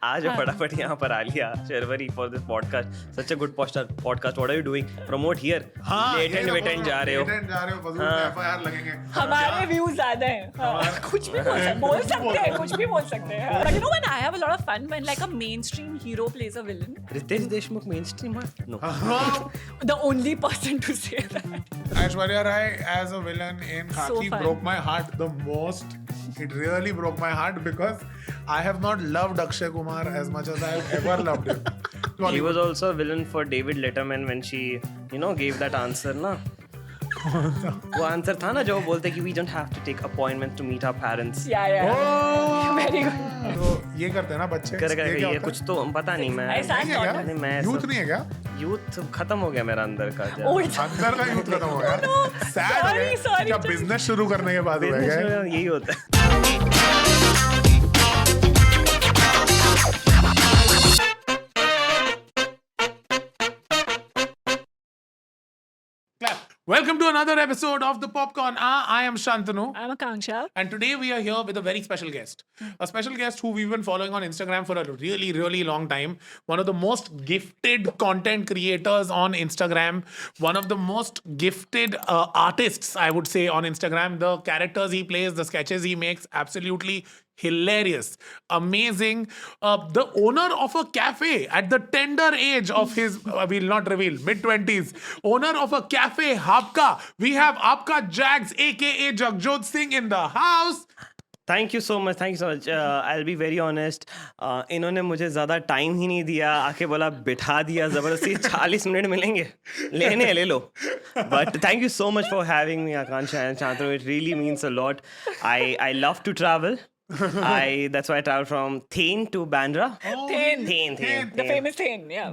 आज फटाफट यहाँ पर आ लिया Sharvari for this podcast such a good podcast what are you doing promote here latent वेटेंट जा रहे हो फजूल में एफआईआर लगेंगे हमारे व्यूज ज्यादा हैं कुछ भी बोल सकते हैं कुछ भी बोल सकते हैं but you know when I have a lot of fun when like a mainstream hero plays a villain Riteish Deshmukh mainstream no the only person to say that Aishwarya Rai as a villain in Khaki fun. broke my heart the most. It really broke my heart because I have not loved Akshay Kumar as much as I have ever loved him. he was also a villain for David Letterman when she gave that answer ना वो answer था ना जो वो बोलते कि we don't have to take appointments to meet our parents yeah Oh! very good तो ये करते हैं ना बच्चे कर क्या ये होता है? कुछ तो पता नहीं मैं ऐसा नहीं है क्या? नहीं, मैं यूथ नहीं है क्या यूथ खत्म हो गया मेरा अंदर का oh it's अंदर का यूथ खत्म हो गया सैड हो Sorry, गया sorry, क्या just- बिजनेस शुरू करने के बाद हुआ Business है में यही होता है Welcome to another episode of the Popcorn. I am Shantanu. I'm Akanksha And today we are here with a very special guest. A special guest who we've been following on Instagram for a really, really long time. One of the most gifted content creators on Instagram. One of the most gifted artists, I would say, on Instagram. The characters he plays, the sketches he makes, absolutely hilarious, amazing. The owner of a cafe at the tender age of his, we'll not reveal, mid-20s. Owner of a cafe, Hapka. We have Apka Jags, aka Jagjot Singh in the house. Thank you so much I will be very honest इन्होंने मुझे ज़्यादा time ही नहीं दिया आके बोला बिठा दिया ज़बरदस्ती 40 मिनट मिलेंगे लेने ले लो but thank you so much for having me Akanksha and Shantanu it really means a lot I love to travel that's why I travel from Thane to Bandra. Thane. The famous Thane, yeah.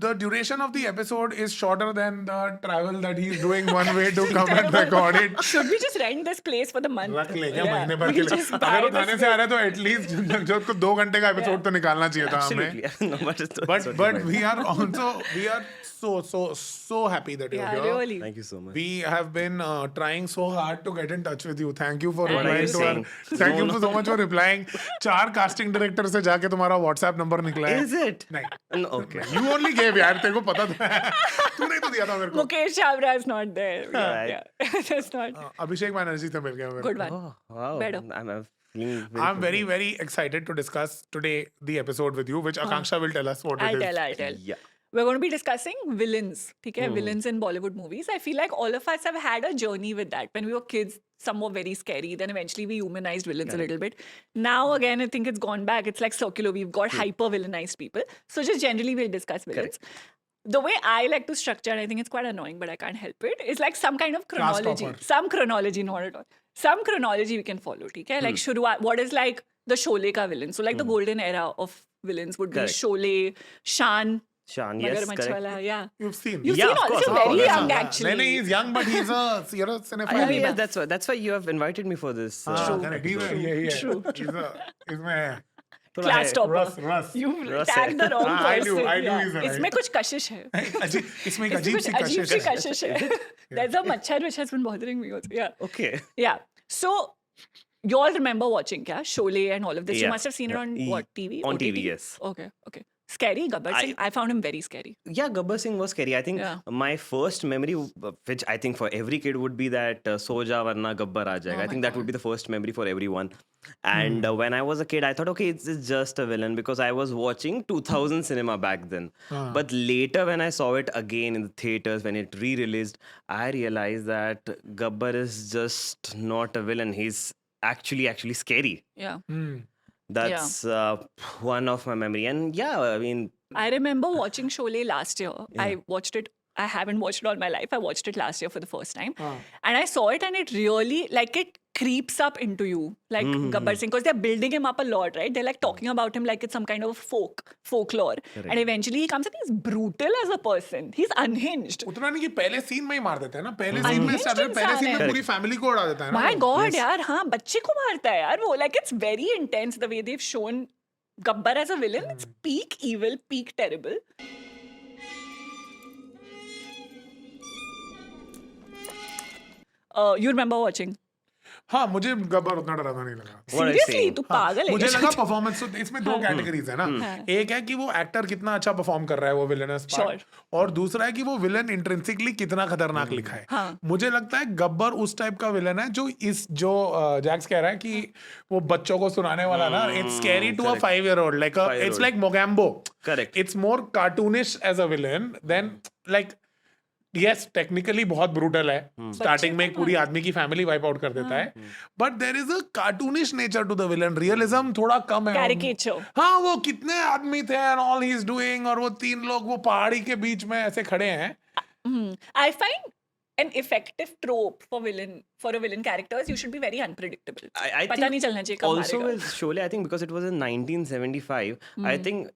The duration of the episode is shorter than the travel that he's doing one way to come and record it. Should we just rent this place for the month? रख ले क्या Yeah. महीने भर के We'll लिए just buy अगर वो this थाने से आ रहा है तो एटलीस्ट जगजोत को 2 घंटे का एपिसोड तो निकालना चाहिए था हमें Absolutely. No, but it's but totally fine. we are so happy that you're Yeah, here. really. Thank you so much. We have been trying so hard to get in touch with you. Thank you for What are replying you to our. saying? Thank you so much for replying. 4 casting director से जाके तुम्हारा WhatsApp number निकला है. Is it? नहीं. No, okay. You only gave यार तेरे को पता था. तूने तो दिया था मेरे को. Mukesh Chabra is not there. Right. Yeah. That's not. अभिषेक बैनर्जी से मिल गया मेरे को. Good one. Oh, wow. Better. I'm feeling I'm very excited to discuss today the episode with you, which Akanksha will tell us what it is. I'll tell. Yeah. We're going to be discussing villains, okay? Villains in Bollywood movies. I feel like all of us have had a journey with that. When we were kids, some were very scary. Then eventually we humanized villains a little bit. Now again, I think it's gone back. It's like circular. We've got hyper-villainized people. So just generally we'll discuss villains. The way I like to structure, I think it's quite annoying, but I can't help it. It's like some kind of chronology. topper. Some chronology, not at all. Some chronology we can follow, okay? Like Shuruaat, what is like the Sholay ka villain? So like the golden era of villains would be Correct. Sholay, Shan, Shan, yes, Magarmachh correct. wala, yeah. You've seen. You've Yeah, seen of all this. course, You're of very course. young, Yeah. actually. नहीं, he's young, but you're a cinephile. Yeah, that's why you have invited me for this. Correct. He's a- yeah, yeah. True. इसमें है. Class topper. Russ. You've Russ tagged the wrong हाँ, I person. knew yeah. he's right. इसमें कुछ कशिश है. इसमें एक इसमें अजीब कुछ सी अजीब सी कशिश है. कशिश है. There's a मच्छर which has been bothering me also. Yeah. Okay. Yeah. So, you all remember watching kya? Sholay and all of this. You Yeah. must have seen it on what, TV? On OTT? TV, yes. Okay. Scary, Gabbar Singh. I found him very scary. Yeah, Gabbar Singh was scary. I think Yeah. my first memory, which I think for every kid would be that Soja Varna Gabbar aa jayega. Oh I my think that would be the first memory for everyone. And when I was a kid, I thought, okay, it's just a villain because I was watching 2000 cinema back then. But later, when I saw it again in the theaters, when it re-released, I realized that Gabbar is just not a villain. He's actually scary. Yeah. That's one of my memory. And yeah, I mean, I remember watching Sholay last year. I watched it. I haven't watched it all my life. I watched it last year for the first time. And I saw it and it really, like, it creeps up into you. Like Gabbar Singh, because they're building him up a lot, right? They're like talking about him like it's some kind of folklore. And eventually he comes and he's brutal as a person. He's unhinged. उतना नहीं कि पहले scene में ही मार देते हैं ना. पहले सीन में Unhinged पहले सीन में इंसान पूरी फैमिली को उड़ा देता है ना. My God, यार, हाँ, बच्चे को मारता है यार वो. Like, it's very intense the way they've shown Gabbar as a villain. It's peak evil, peak terrible. You remember watching? हाँ, मुझे गब्बर उतना डरावना नहीं लगा। What I seriously say? तू पागल है मुझे क्या? लगा परफॉर्मेंस, इसमें दो कैटेगरीज है ना, एक है कि वो एक्टर कितना अच्छा परफॉर्म कर रहा है वो विलेनस पार्ट, और दूसरा है कि वो विलन इंट्रिंसिकली कितना खतरनाक लिखा है। हाँ। मुझे लगता है गब्बर उस टाइप का विलन है जो जैक्स कह रहा है कि वो बच्चों को सुनाने वाला ना, it's scary to a 5-year-old, like it's like Mogambo. Correct. It's more cartoonish as a villain than like, yes technically बहुत ब्रूटल है, स्टार्टिंग में एक पूरी आदमी की फैमिली वाइप आउट कर देता है, but there is a cartoonish nature to the villain, realism थोड़ा कम है। Caricature. हाँ, वो कितने आदमी थे and all he is doing, और वो 3 लोग वो पहाड़ी के बीच में ऐसे खड़े हैं। I find an effective trope for a villain characters, you should be very unpredictable. I पता think नहीं चलना चाहिए कब also मारेगा. with Sholay, I think because it was in 1975, I think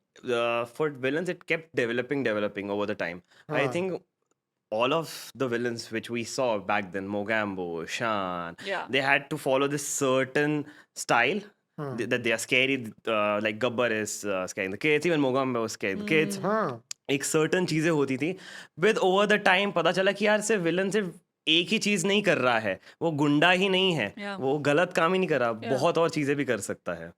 for villains it kept developing over the time. I think all of the villains which we saw back then, Mogambo, Shan, Yeah. they had to follow this certain style. That they are scary, like Gabbar is scaring the kids, even Mogambo was scaring the kids. हाँ, एक certain चीजें होती थी, with over the time पता चला कि यार सिर्फ विलन सिर्फ एक ही चीज नहीं कर रहा है, वो गुंडा ही नहीं है, Yeah. वो गलत काम ही नहीं कर रहा, बहुत और चीजें भी कर सकता है।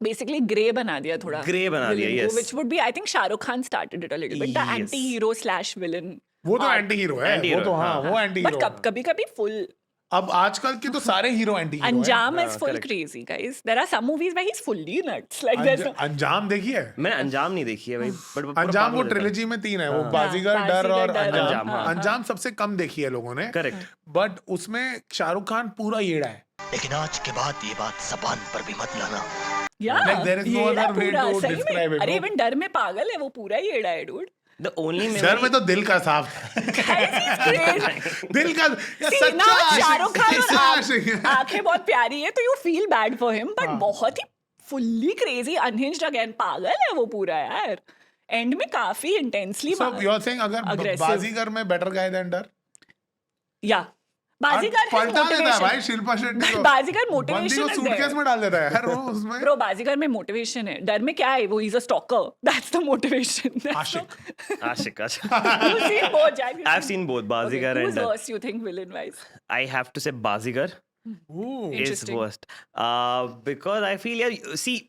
Basically grey बना दिया थोड़ा. Grey बना दिया, villain को, yes. which would be, I think Shahrukh Khan started it a little bit. The Yes. anti-hero slash villain. वो तो एंटी हीरो है, वो Anti-hero, तो हाँ, हाँ. वो एंटी But हीरो। कभी-कभी full. अब आजकल के तो सारे हीरो एंटी हीरो हैं। Anjam is full correct. crazy, guys. There are some movies where he's fully nuts. Like there's अंजाम देखिए, मैंने अंजाम नहीं देखी है भाई, but अंजाम वो ट्रिलॉजी में 3 है, वो बाजीगर, डर और बाजीगर, डर, अंजाम। हाँ, अंजाम सबसे कम देखी है लोगों ने, करेक्ट। बट उसमें शाहरुख खान पूरा येड़ा है। लेकिन आज के बाद ये बात जबान पर भी मत लाना। Yeah. Like, there is no येड़ा other way पूरा, to सही में. describe it, अरे no? even डर में पागल है वो, पूरा ही येड़ा है dude. The only sir memory में तो दिल का साफ था। Guys, he's great. दिल का See, सच्चा now आशिक, शाहरुख खान सच्चा और आशिक है। आंखें बहुत प्यारी है, तो you feel bad for him, but बहुत ही fully crazy, unhinged again, पागल है वो पूरा यार. End में काफी intensely So you're saying अगर aggressive. बाजीगर में बेटर गाय देन डर? Yeah. बाजीगर has पलटा देता है motivation. भाई शिल्पा शेट्टी को। बाजीगर बंदी motivation को is सूटकेस there. में डाल देता है यार वो उसमें। Bro, बाजीगर में motivation है. डर में क्या है वो? He's a stalker. That's the motivation. That's Ashique. Ashique Ashique. You've seen both, Jack. You've I've seen both Bazigar Okay, and who's Dar. worse, you think, villain-wise? I have to say Bazigar Ooh. is Interesting. worst. Because I feel yeah, see,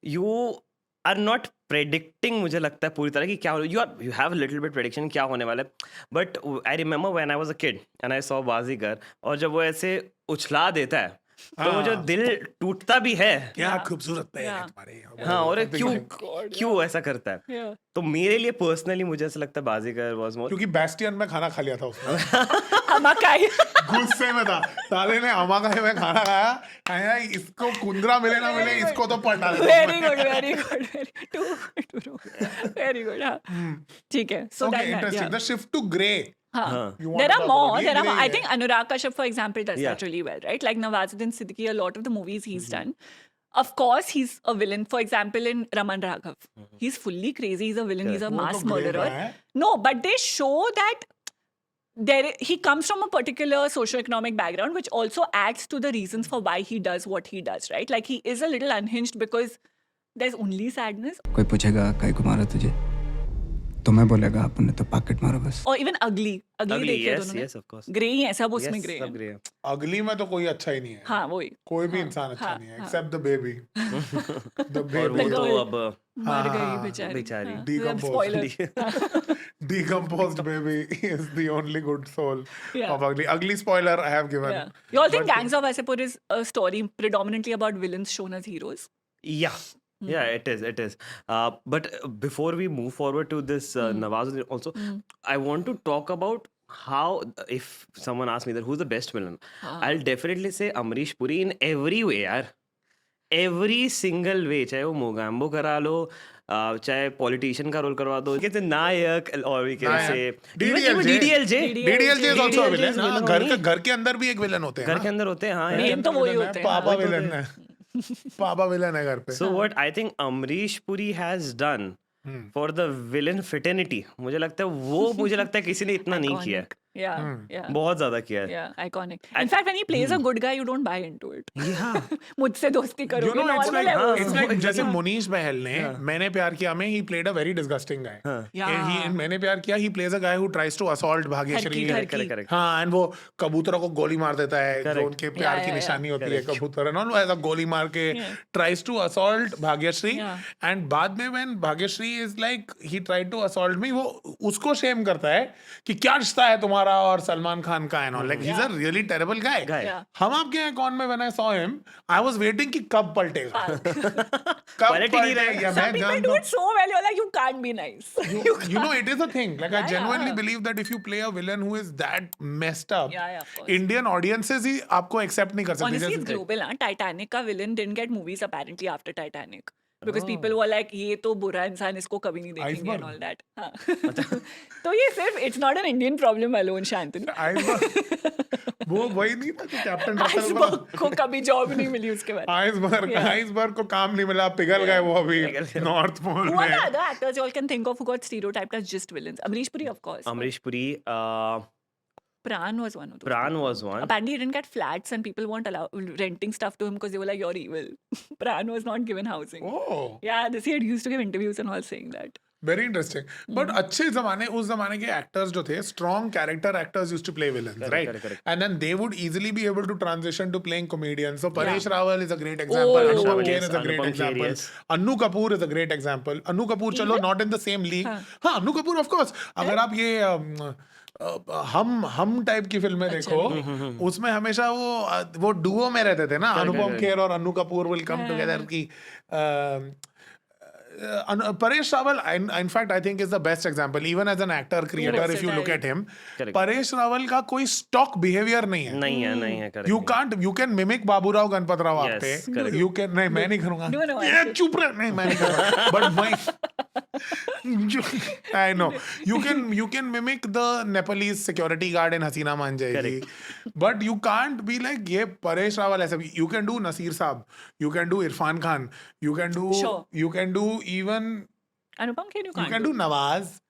you are not predicting, मुझे लगता है पूरी तरह कि क्या you have a little bit prediction क्या होने वाला है, but I remember when I was a kid and I saw Bazigar, और जब वो ऐसे उछला देता है तो मुझे दिल टूटता भी है। क्या खूबसूरत पैर है Yeah. तुम्हारे। हाँ, और Something क्यों like- क्यों ऐसा करता है? Yeah. तो मेरे लिए पर्सनली मुझे ऐसा लगता है बाजीगर वाज मोर। क्योंकि बेस्टियन में खाना खा लिया था उसने। Amakai. गुस्से में था, साले ने अमाकाई में खाना खाया, खाया, इसको कुंदरा मिले ना मिले, इसको तो पट डाले। Very good, very good, very too good, bro. Very good. हाँ. ठीक है. So Okay, that interesting. yeah. The shift to grey. हाँ. You want There to are talk more. about There are more. grey I है। think Anurag Kashyap, for example, does Yeah. that really well, right? Like Nawazuddin Siddiqui, a lot of the movies he's done. Of course, he's a villain. For example, in Raman Raghav, he's fully crazy. He's a villain. He's a वो mass तो grey murderer. का है। No, but they show that he comes from a particular socioeconomic background, which also adds to the reasons for why he does what he does, right? Like he is a little unhinged because there's only sadness, कोई पूछेगा काहे को मारा तुझे, तो मैं बोलेगा आपने तो पॉकेट मारा बस। or even ugly. Ugly Ugly, देखिए yes, दोनों ने. yes, of course. Grey ही है सब उसमें Yes, grey सब है. grey है। अगली में तो कोई अच्छा ही नहीं है। हाँ वही. कोई भी इंसान अच्छा हाँ, नहीं है, हाँ. except the baby. The और baby. वो तो girl. अब मर हाँ, गई बेचारी. बेचारी. हाँ, Decomposed. Spoiler. Decomposed baby is the only good soul Yeah. of ugly. Ugly spoiler I have given. Yeah. You all think But- Gangs of Wasseypur is a story predominantly about villains shown as heroes? Yeah. Yeah, it is. It is. But before we move forward to this Nawazuddin, also, I want to talk about how, if someone asks me that who's the best villain, I'll definitely say Amrish Puri in every way, यार. Every single way, चाहे वो मोगैम्बो करा लो, चाहे politician का role करवा दो, कहते नायक, और we can say even DDLJ. DDLJ is also a villain. is हाँ, villain घर only. के घर के अंदर भी एक विलन होते हैं घर ना। के अंदर होते हैं, हाँ यार. Main तो वही Villain है, होते हैं. पापा वही तो विलन है। पापा विलन है घर पे। So what I think Amrish Puri has done for the villain fraternity, मुझे लगता है वो मुझे लगता है किसी ने इतना नहीं किया है. Yeah, yeah. बहुत ज्यादा किया है. Yeah, iconic. In fact, when he plays a good guy, you don't buy into it. Yeah. मुझसे दोस्ती You करोगे know, it's normal like, है वो. it's like जैसे मुनीश बहल ने मैंने प्यार किया में he played a very disgusting guy. Yeah. मैंने प्यार किया he plays a guy who tries to assault Bhagyashree. Harki. Correct. हाँ, and वो कबूतरों को गोली मार देता है जो उनके प्यार Yeah, की yeah, निशानी होती है कबूतर है ना, वो ऐसा गोली मार के tries to assault Bhagyashree. Yeah. And बाद में when Bhagyashree is like he tried to assault me, वो उसको shame करता है कि क्या रिश्ता है तुम्हारा और सलमान खान का है ना, like he's a really terrible guy. Yeah. हम आपके यहाँ कौन में when I saw him, I was waiting कि कब पलटेगा, कब पलट ही नहीं रहा है. पलटेगा. Some मैं people जानता do हूँ. it so well, you're like, you can't be nice. You know, it is a thing. Like I Yeah, genuinely yeah. believe that if you play a villain who is that messed up, Yeah, of course. Indian audiences ही आपको accept नहीं कर सकते. Honestly, जैसे- it's global. Titanic का villain didn't get movies apparently after Titanic. Because people were like, ये तो बुरा इंसान, इसको कभी नहीं देखेंगे and all that. हाँ. तो ये सिर्फ it's not an Indian problem alone, Shantanu. Iceberg वो वही नहीं था कि कैप्टन रसल वाला Iceberg को कभी जॉब नहीं मिली उसके बाद. आइसबर्ग को काम नहीं मिला, पिघल गए वो अभी north pole Who are the में. other actors you all can think of who got stereotyped as just villains? Amrish Puri, of course. Amrish Puri, Pran was one of those. Pran was one. Apparently, he didn't get flats and people weren't renting stuff to him because they were like, you're evil. Pran was not given housing. Oh, Yeah, this he had used to give interviews and all saying that. very interesting. But अच्छे जमाने उस जमाने के actors जो थे, strong character actors used to play villains, right? correct. And then they would easily be able to transition to playing comedians. So Paresh Yeah. Rawal is a great example. Oh. Anupam Rawal, Kher yes, is a great Anupam Kher, example. yes. Annu Kapoor is a great example. Annu Kapoor चलो not in the same league. हाँ, Annu Kapoor of course. अगर आप ये हम type की फिल्में देखो, उसमें हमेशा वो डुओ में रहते थे ना, अनुपम खेर और Annu Kapoor will come together की. Paresh Rawal, in fact, I think is the best example. Even as an actor, creator, if you look at him, Correct. Paresh Rawal का कोई stock behavior नहीं है. नहीं है correct. You can mimic Babu Rao Ganpat Rao Yes, आपके. correct. You can नहीं मैं नहीं करूँगा. No, ये चुप रह, नहीं मैं नहीं करूँगा. But I know you can mimic the Nepalese security guard in Hasina Maan Jayegi. But you can't be like ये Paresh Rawal ऐसा. You can do Nasir Saab. You can do Irfan Khan. You can do Sure. even Anupam Kher, you you can't can do. do Nawaz.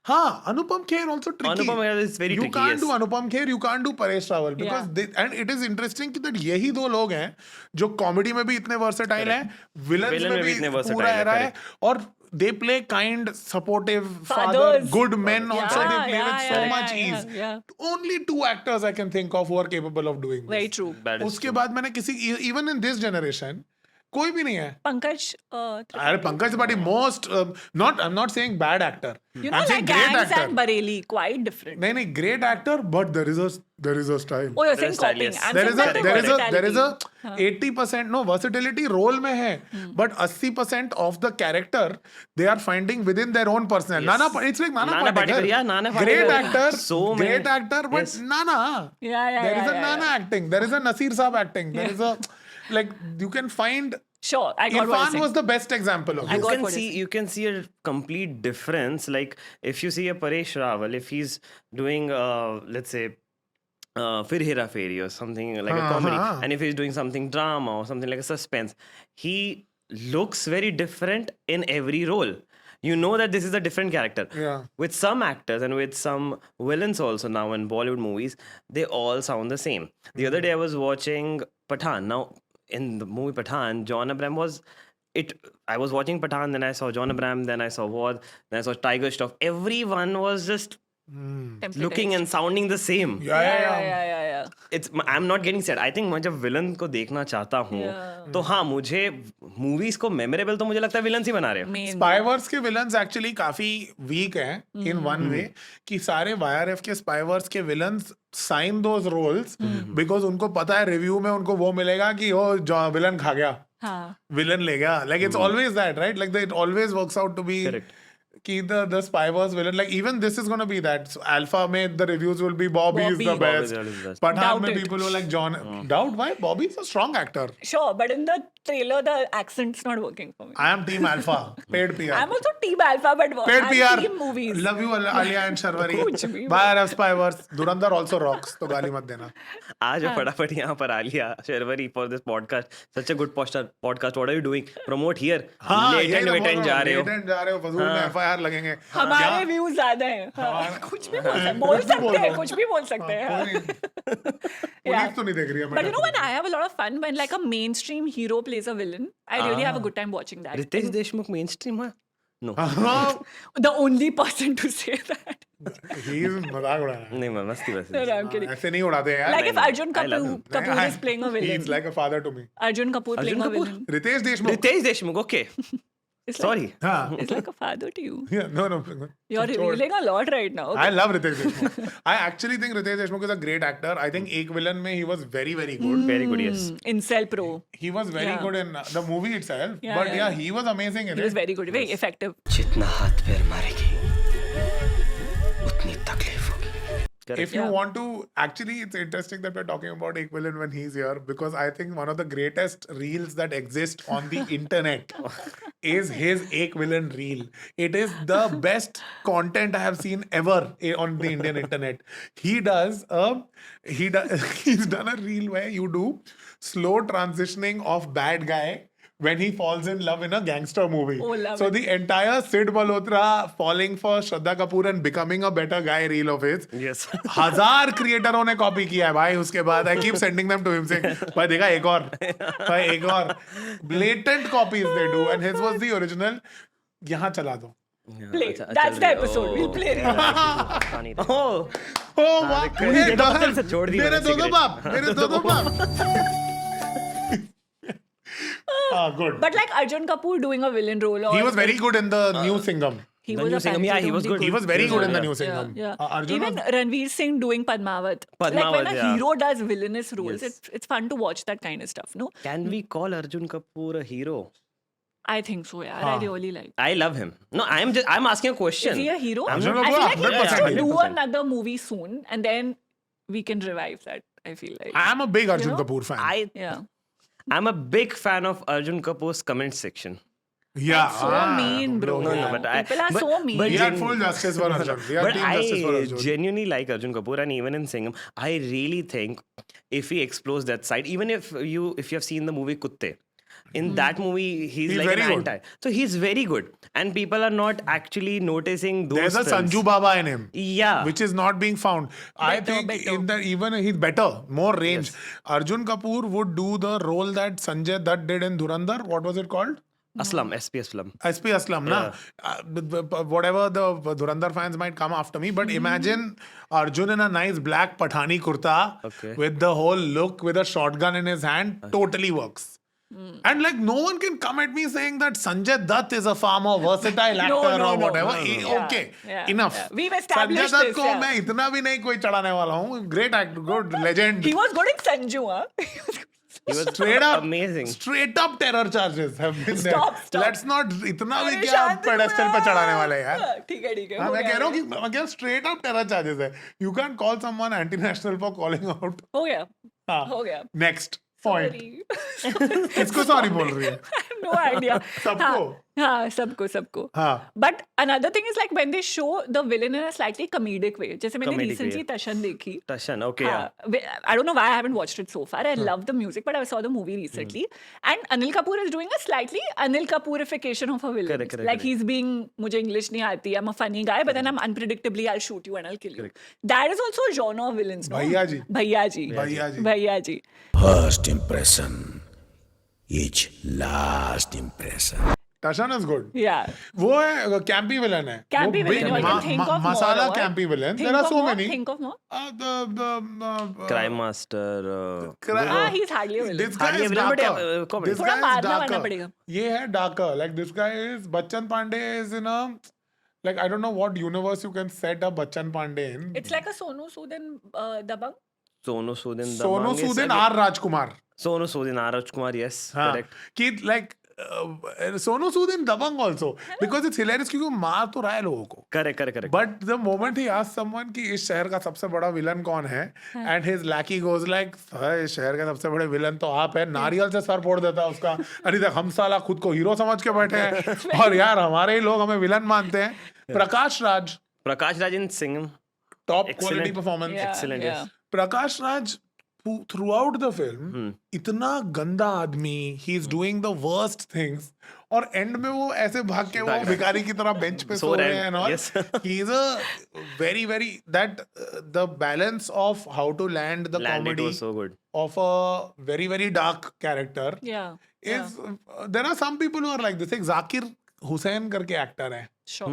हाँ, Anupam Kher also tricky. Anupam Kher is very you tricky, can't yes. do Anupam Kher, you can't do Paresh Rawal because and it is interesting कि that यही दो लोग हैं जो comedy में भी इतने versatile हैं, villains Villain में में भी भी इतने versatile पूरा हैं, era है और they play kind, supportive, father, Fathers. good men also. Yeah, They play yeah, with so yeah, much yeah, ease. yeah. Only 2 actors I can think of who are capable of doing Very this. true. That is उसके true. बाद मैंने किसी even in this generation कोई भी नहीं है. Pankaj. अरे Pankaj Tripathi most I'm not saying bad actor. You know, I'm saying like great Gangs actor. and Bareilly, quite different. नहीं great actor, but there is a style. Oh, you're saying style, copying. yes. I'm there saying is a that there is a versatility. 80% no versatility role में है, but 80% of the character they are finding within their own personality. Yes. It's like Nana Nana Patekar. Patekar, yeah, Nana Great Patekar. actor, So great many- actor, but Yes. Nana. Yeah, There is a yeah, Nana acting. There is a Nasir Saab acting. There is a like you can find. Sure, I got what you're Irfan saying. was the best example of I this. got what you're You can see a complete difference. Like if you see a Paresh Rawal, if he's doing let's say Fir Hera Fairy or something like a comedy, and if he's doing something drama or something like a suspense, he looks very different in every role. You know that this is a different character. Yeah. With some actors and with some villains also now in Bollywood movies, they all sound the same. The other day I was watching Pathaan. Now in the movie Pathaan, John Abraham was it. I was watching Pathaan, then I saw John Abraham, then I saw Ward, then I saw Tiger Shroff. Everyone was just looking and sounding the same. Yeah. It's I'm not getting sad. I think मैं जब villain को देखना चाहता हूँ तो हाँ मुझे movies को मेमोरेबल तो मुझे लगता है विलन ही बना रहे हैं. Main. स्पाइवर्स के विलन्स एक्चुअली काफी वीक हैं इन वन वे कि सारे वाईआरएफ के स्पाइवर्स के villains sign those roles because उनको पता है रिव्यू में उनको वो मिलेगा कि वो विलन खा गया, हाँ. विलन ले गया. Like it's always that right, like it always works out to be Correct. कि the spywars villain, like even this is going to be that. So Alpha में the reviews will be Bobby is the Bobby. best. Bobby is the best. Pathaan Doubt में it. people were like John. Doubt why? Bobby is a strong actor. Sure, but in the trailer, the accent's not working for me. I am team Alpha. Paid PR. I'm also team Alpha, but Paid I've PR. seen movies. Love you Alia and Sharwari. कुछ भी. Wire of Spywars. Durandar also rocks. तो गाली मत देना. आज फटाफट यहाँ पर Alia शेरवरी for this podcast. Such a good podcast. What are you doing? Promote here. हाँ, Latent ये तो वेटेंट बोलो, जा रहे हो. latent जा रहे हो, फजूल में हाँ. यार लगेंगे हमारे व्यूज ज्यादा हैं हाँ, कुछ भी बोल सकते हैं कुछ भी बोल सकते हैं पुलिस तो नहीं देख रही है But you know when I have a lot of fun when like a mainstream hero plays a villain, I really have a good time watching that. Ritesh Deshmukh mainstream है? No. The only person to say that. ही मजाक उड़ा रहा है नहीं मैं मस्ती बस. No, I'm kidding. ऐसे नहीं उड़ाते यार Like if Arjun I love him. Kapoor is playing a villain. He's like a father to me. Arjun Kapoor playing a Kapoor? villain. Riteish Deshmukh Ritesh Deshmukh okay. It's Sorry. हाँ Like, it's like a father to you. Yeah, no. You're revealing a lot right now. I love Ritesh Deshmukh. I actually think Ritesh Deshmukh is a great actor. I think Ek Villain mein he was very, very good. Very good, yes. Incel Pro. He was very Yeah. good in the movie itself. Yeah, But yeah. he was amazing in He was it. very good, very effective. जितना हाथ पैर मारेगी उतनी तकलीफ होगी. If you want to, actually, it's interesting that we're talking about Ek Villain when he's here because I think one of the greatest reels that exist on the internet is his Ek Villain reel. It is the best content I have seen ever on the Indian internet. He's done a reel where you do slow transitioning of bad guy when he falls in love in a gangster movie. Oh, love so it. the entire Sid Malhotra falling for Shraddha Kapoor and becoming a better guy reel of his. Yes. 1000 क्रिएटरों ने copy किया है भाई उसके बाद I keep sending them to him saying भाई देखा एक और भाई एक और blatant copies they do and his was the original. यहाँ चला दो Play. That's the episode. We'll play it. Oh. ओ वाह ये तो मतलब से छोड़ दी मेरे मैंने दो cigarette. बाप मेरे दो बाप good. But like Arjun Kapoor doing a villain role. Or He was very good in the new Singham. He The was new a Singham, yeah, he was fantastic good. He was very good in the new Yeah, Singham. yeah. Arjun Even was, Ranveer Singh doing Padmavat. Like when Padmavat, a yeah. hero does villainous roles, Yes. it's fun to watch that kind of stuff, no? Can we call Arjun Kapoor a hero? I think so, yeah. I really like. I love him. No, I'm asking a question. Is he a hero? I'm Arjun not- I feel Kapoor, like he needs 100% to do 100%. another movie soon, and then we can revive that. I feel like. I am a big Arjun know? Kapoor fan. Yeah. I'm a big fan of Arjun Kapoor's comment section. Yeah. So mean, bro. No, Yeah. but I- People are but- so mean. but We are gen- full justice for Arjun. We are But team justice for I Arjun. genuinely like Arjun Kapoor, and even in Singham, I really think if he explores that side, even if you have seen the movie Kutte, in that movie he's like very an good. anti. So he's very good, and people are not actually noticing those. There's a films. Sanju Baba in him. Yeah. Which is not being found. I Better, think better. in the even he's better, more range. Arjun Kapoor would do the role that Sanjay Dutt did in Dhurandhar. What was it called? Aslam, SP Aslam. SP Aslam, na? Whatever the Dhurandhar fans might come after me, but imagine Arjun in a nice black Pathani kurta Okay. with the whole look with a shotgun in his hand. Totally works. And like no one can come at me saying that Sanjay Dutt is a far more versatile actor No, no, or no, whatever. no, no. Okay, Yeah, enough. yeah. We've Sanjay established Dutt this, को yeah. मैं इतना भी नहीं कोई चढ़ाने वाला हूँ. Great actor, good legend. He was good in Sanju, huh? He was Straight up amazing. Straight up terror charges have been Stop, there. stop. Let's not इतना भी अरे क्या शांति पेडेस्टल पे चढ़ाने वाले हैं यार. हाँ, ठीक है ठीक है हाँ, हो मैं गया, कह रहा हूँ हो कि मैं कह straight up terror charges है. You can't call someone anti-national for calling out. गया हाँ. हो गया Next point. Sorry. किसको sorry बोल रही है? I have no idea. सबको? हाँ सबको हाँ. But another thing is like when they show the villain in a slightly comedic way. जैसे मैंने Comedic recently way. Tashan देखी. Tashan, okay, yeah. I don't know why I haven't watched it so far. I love the music, but I saw the movie recently. And Anil Kapoor is doing a slightly Anil Kapoorification of a villain. Correct, like correct. he's being, मुझे English नहीं आती, I'm a funny guy, but then I'm unpredictably, I'll shoot you and I'll kill you. That is also a genre of villains, no? भैया जी. भैया जी. भैया जी. भैया जी. First impression is last impression. Tashan is good. Yeah. वो है campy villain है. Campy वो villain. big You can think of more. masala or- campy villain. Think There are of so more, many. Think of more. Crime Master. He's hardly a villain. This guy Hardly is a villain, but darker. yeah, comedy. This थोड़ा guy is मारना Varna darker. पड़ेगा. ये है darker. Like this guy is Bachchan Pandey is in a like I don't know what universe you can set a Bachchan Pandey in. It's like a Sonu Sood and Dabang. Sonu Sood in Sonu Sood and R Rajkumar. Sonu Sood in R. Rajkumar, yes, हाँ. correct. कि like Sonu Sood in Dabang also because it's hilarious क्योंकि वो मार तो रहा है लोगों को. Correct. But the moment he asks someone कि इस शहर का सबसे बड़ा विलन कौन है and his lackey goes like इस शहर का सबसे बड़े विलन तो आप है नारियल से सर फोड़ देता है उसका अरे देख हम साला खुद को हीरो समझ के बैठे हैं और यार हमारे ही लोग हमें विलन मानते हैं Prakash Raj Prakash Raj in Singham. Top Excellent. Quality performance Yeah, Excellent, yeah. yes. Prakash Raj throughout the film इतना गंदा आदमी he is doing the worst things और एंड में वो ऐसे भाग के वो भिखारी की तरह बेंच पे सो सो रहे रहे हैं, हैं and all. yes. He is a very that the balance of how to land the Land, it comedy was so good. of a very dark character Yeah. is there are some people who are like this. एक जाकिर हुसैन करके actor है, Sure.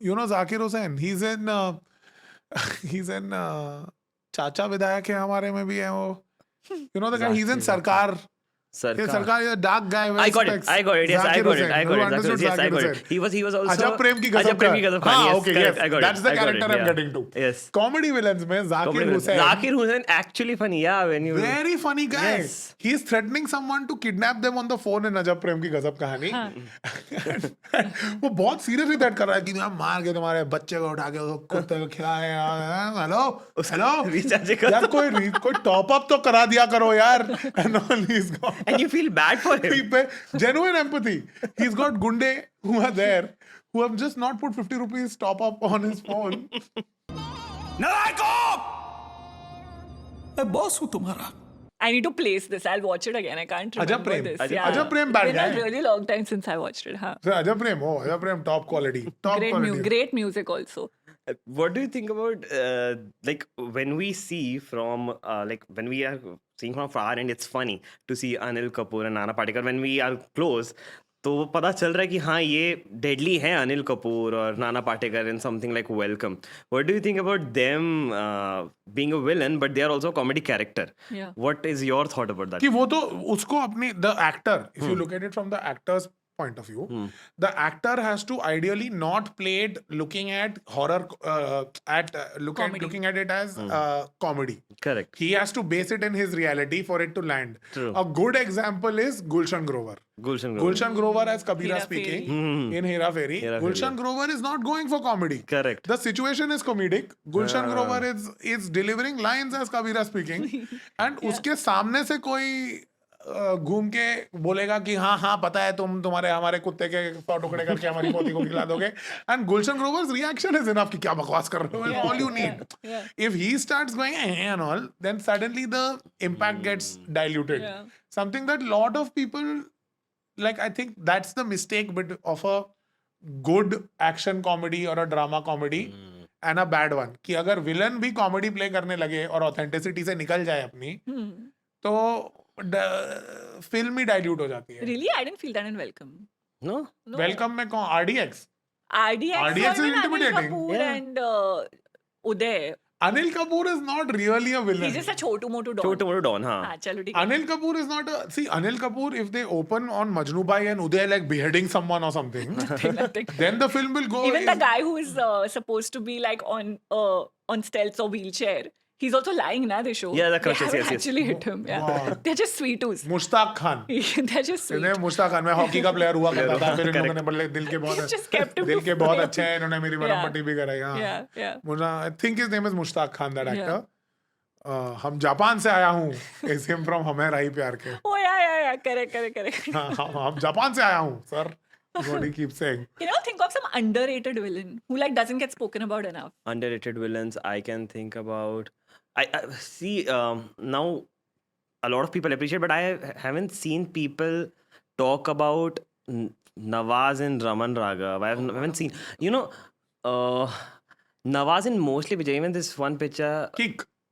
you know Zakir Hussain. He's in चाचा विधायक है हमारे में भी है वो, you know the guy. He's in Sarkar. Sarkar is a dark guy. I got it. Yes, I got it. Yes, I got it. He was also Ajab Prem की गजब Ajab Prem की गजब हाँ, Yes, okay, correct. yes. I got That's it. the I got character it, I'm yeah. getting to. Yes. Comedy villains में Zakir Hussain. Zakir Hussain actually funny. Yeah, when you Very funny guy. Yes. He's threatening someone to kidnap them on the phone in Ajab Prem की गजब कहानी. वो बहुत seriously threat कर रहा है कि मैं मार के तुम्हारे बच्चे को उठा के कुत्ते को खिलाए. हेलो Recharge कर यार कोई टॉप अप तो करा दिया करो यार. And all he's got. and you feel bad for him. Genuine empathy. He's got gunde who are there who have just not put 50 rupees top up on his phone. मैं boss हूं तुम्हारा. I need to place this. I'll watch it again. I can't remember Ajab Prem. this. Ajab Prem bad It's been guy. a really long time since I watched it. Huh? So Ajab Prem, top quality. Top quality. Great music also. What do you think about like when we see from like when we are seeing from far and it's funny to see Anil Kapoor and Nana Patekar when we are close, तो वो पता चल रहा है कि हाँ ये deadly है अनिल कपूर और Nana Patekar in something like Welcome. What do you think about them being a villain but they are also comedy character? Yeah. What is your thought about that? कि वो तो उसको अपनी the actor, if you look at it from the actor's point of view, the actor has to ideally not play it looking at horror Comedy. looking at it as comedy. Correct. He has to base it in his reality for it to land. True. A good example is Gulshan Grover. Gulshan Grover as Kabira Hera speaking Fairy. in Hera Fairy. Hera Gulshan Grover is not going for comedy. Correct. The situation is comedic. Gulshan Grover is delivering lines as Kabira speaking. And उसके सामने से कोई घूम के बोलेगा कि हाँ पता है तुम्हारे हमारे कुत्ते के 100 टुकड़े करके हमारी पोती को खिला दोगे. And Gulshan Grover's reaction is enough कि क्या बकवास कर रहे हो. All you need. If he starts going and all, then suddenly the impact gets diluted. Yeah. Something that lot of people like. I think that's the mistake bit of a good action comedy or a drama comedy and a bad one. कि अगर villain भी comedy play करने लगे और authenticity से निकल जाए अपनी, तो फिल्म ही डाइल्यूट हो जाती है. Really? I didn't feel that in Welcome. No? No. Welcome में कौन? RDX. RDX RDX is or even Anil intimidating. Kapoor Yeah. and Uday. Anil Kapoor is not really a villain. He's just a chotu motu don. छोटे मोटे don. हाँ. हाँ, चलो ठीक है. Anil Kapoor is not a. See, Anil Kapoor, if they open on Majnu Bhai and Uday like beheading someone or something, Nothing. then the film will go. Even the guy who is supposed to be like on stilts or wheelchair, he's also lying, na, they show. Yeah, the They crutches, haven't yes, yes. actually hit him. Yeah. Wow. They're just sweetos. Mushtaq Khan. They're just sweet. इन्हें मुश्ताक खान, मैं hockey का player हुआ करता था, फिर इन्होंने बोले दिल के He's just kept बहुत him दिल to के बहुत frame. अच्छे हैं, इन्होंने मेरी मरहम Yeah. पट्टी भी कराई. हाँ. Yeah. मुझे I think his name is Mushtaq Khan, that Yeah. actor. हम जापान से आया हूँ. Is him from हमें राही प्यार के. Oh, yeah. Correct. हम जापान से आया हूँ, sir. What he keeps saying. Can you think of some underrated villain who like doesn't get spoken about enough? Underrated villains I can think about. I see now a lot of people appreciate, but I haven't seen people talk about Nawaz in Raman Raghav. I haven't seen. You know, Nawaz in mostly picture. Even this one picture,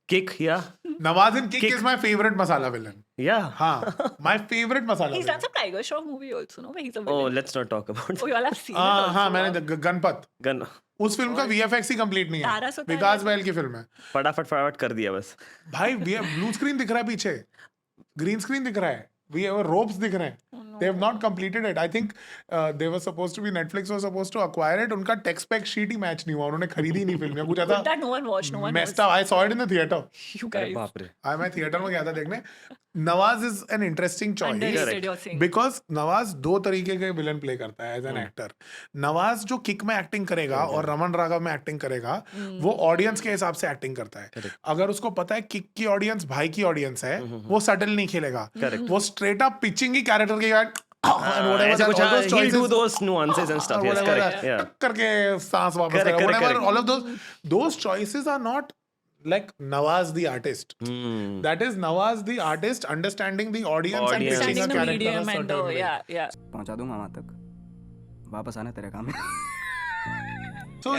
Kick, yeah. Nawaz in Kick Kick. is my favorite masala villain. Yeah. हाँ, my favorite masala He's villain. done some Tiger Shroff movie also, no? Where he's a Oh, villain. let's not talk about Oh, you all have seen it हाँ, also. मैंने Ganpat. Gun. उस film का VFX ही complete नहीं तारा है. सुतारा विकास बैल की film है. फटाफट कर दिया बस. भाई ब्लू स्क्रीन दिख रहा है पीछे, ग्रीन स्क्रीन दिख रहा है, वी हैव रोप्स दिख रहे हैं. They have not completed it. I think they were supposed to be, Netflix was supposed to acquire it. उनका tech spec sheet ही मैच नहीं हुआ. उन्होंने खरीदी नहीं फिल्म. कुछ ऐसा That no one watched, no one messed knows. up. I saw it in the theater. You अरे guys. बाप रे. मैं थिएटर में गया था देखने. Nawaz is an interesting choice. Underrated, you're saying. Because Nawaz दो तरीके के विलन प्ले करता है एज एन एक्टर. Nawaz जो किक में एक्टिंग करेगा और रमन राघव में एक्टिंग करेगा, वो ऑडियंस के हिसाब से एक्टिंग करता है. अगर उसको पता है किक की ऑडियंस भाई की ऑडियंस है, वो सटल नहीं खेलेगा. वो स्ट्रेट अप पिचिंग की कैरेक्टर के बाद ऐसे कुछ he'll do those nuances and stuff. Yes, correct. Yeah. करके सांस वापस Correct, करेगा. correct, Whatever, all of those choices are not like Nawaz the artist. That is Nawaz the artist understanding the audience and Audience. pitching a Understanding the character a medium and certain way. yeah. पहुंचा दूंगा वहां तक. वापस आना तेरे काम में। So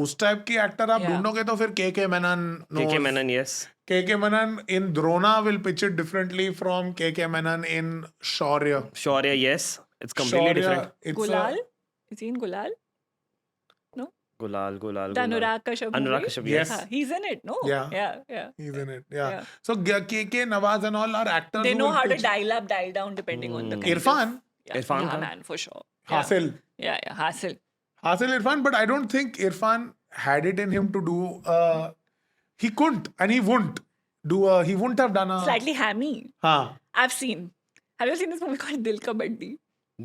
उस टाइप की एक्टर आप Yeah. ढूंढोगे तो फिर KK Menon KK Menon, yes. KK Menon in Drona will pitch it differently from KK Menon in Shaurya. Shaurya, yes. It's completely different. it's Gulal? Is he in Gulal? Gulal. The Anurag Kashyap Anurag movie? Kashyap, Yes. He's in it, no? Yeah. Yeah. he's in it. Yeah. Yeah. So KK Nawaz and all are actors. They who know will how to pitch- dial up, dial down depending on the kind Irfan? of... Yeah, Irfan yeah, Khan? man, for sure. Yeah. Hasil. Yeah, Hasil. Hasil Irfan, but I don't think Irfan had it in him to do. He couldn't, and he wouldn't do. He wouldn't have done a. Slightly hammy. हाँ. I've seen. Have you seen this movie called Dil Ka Baddi?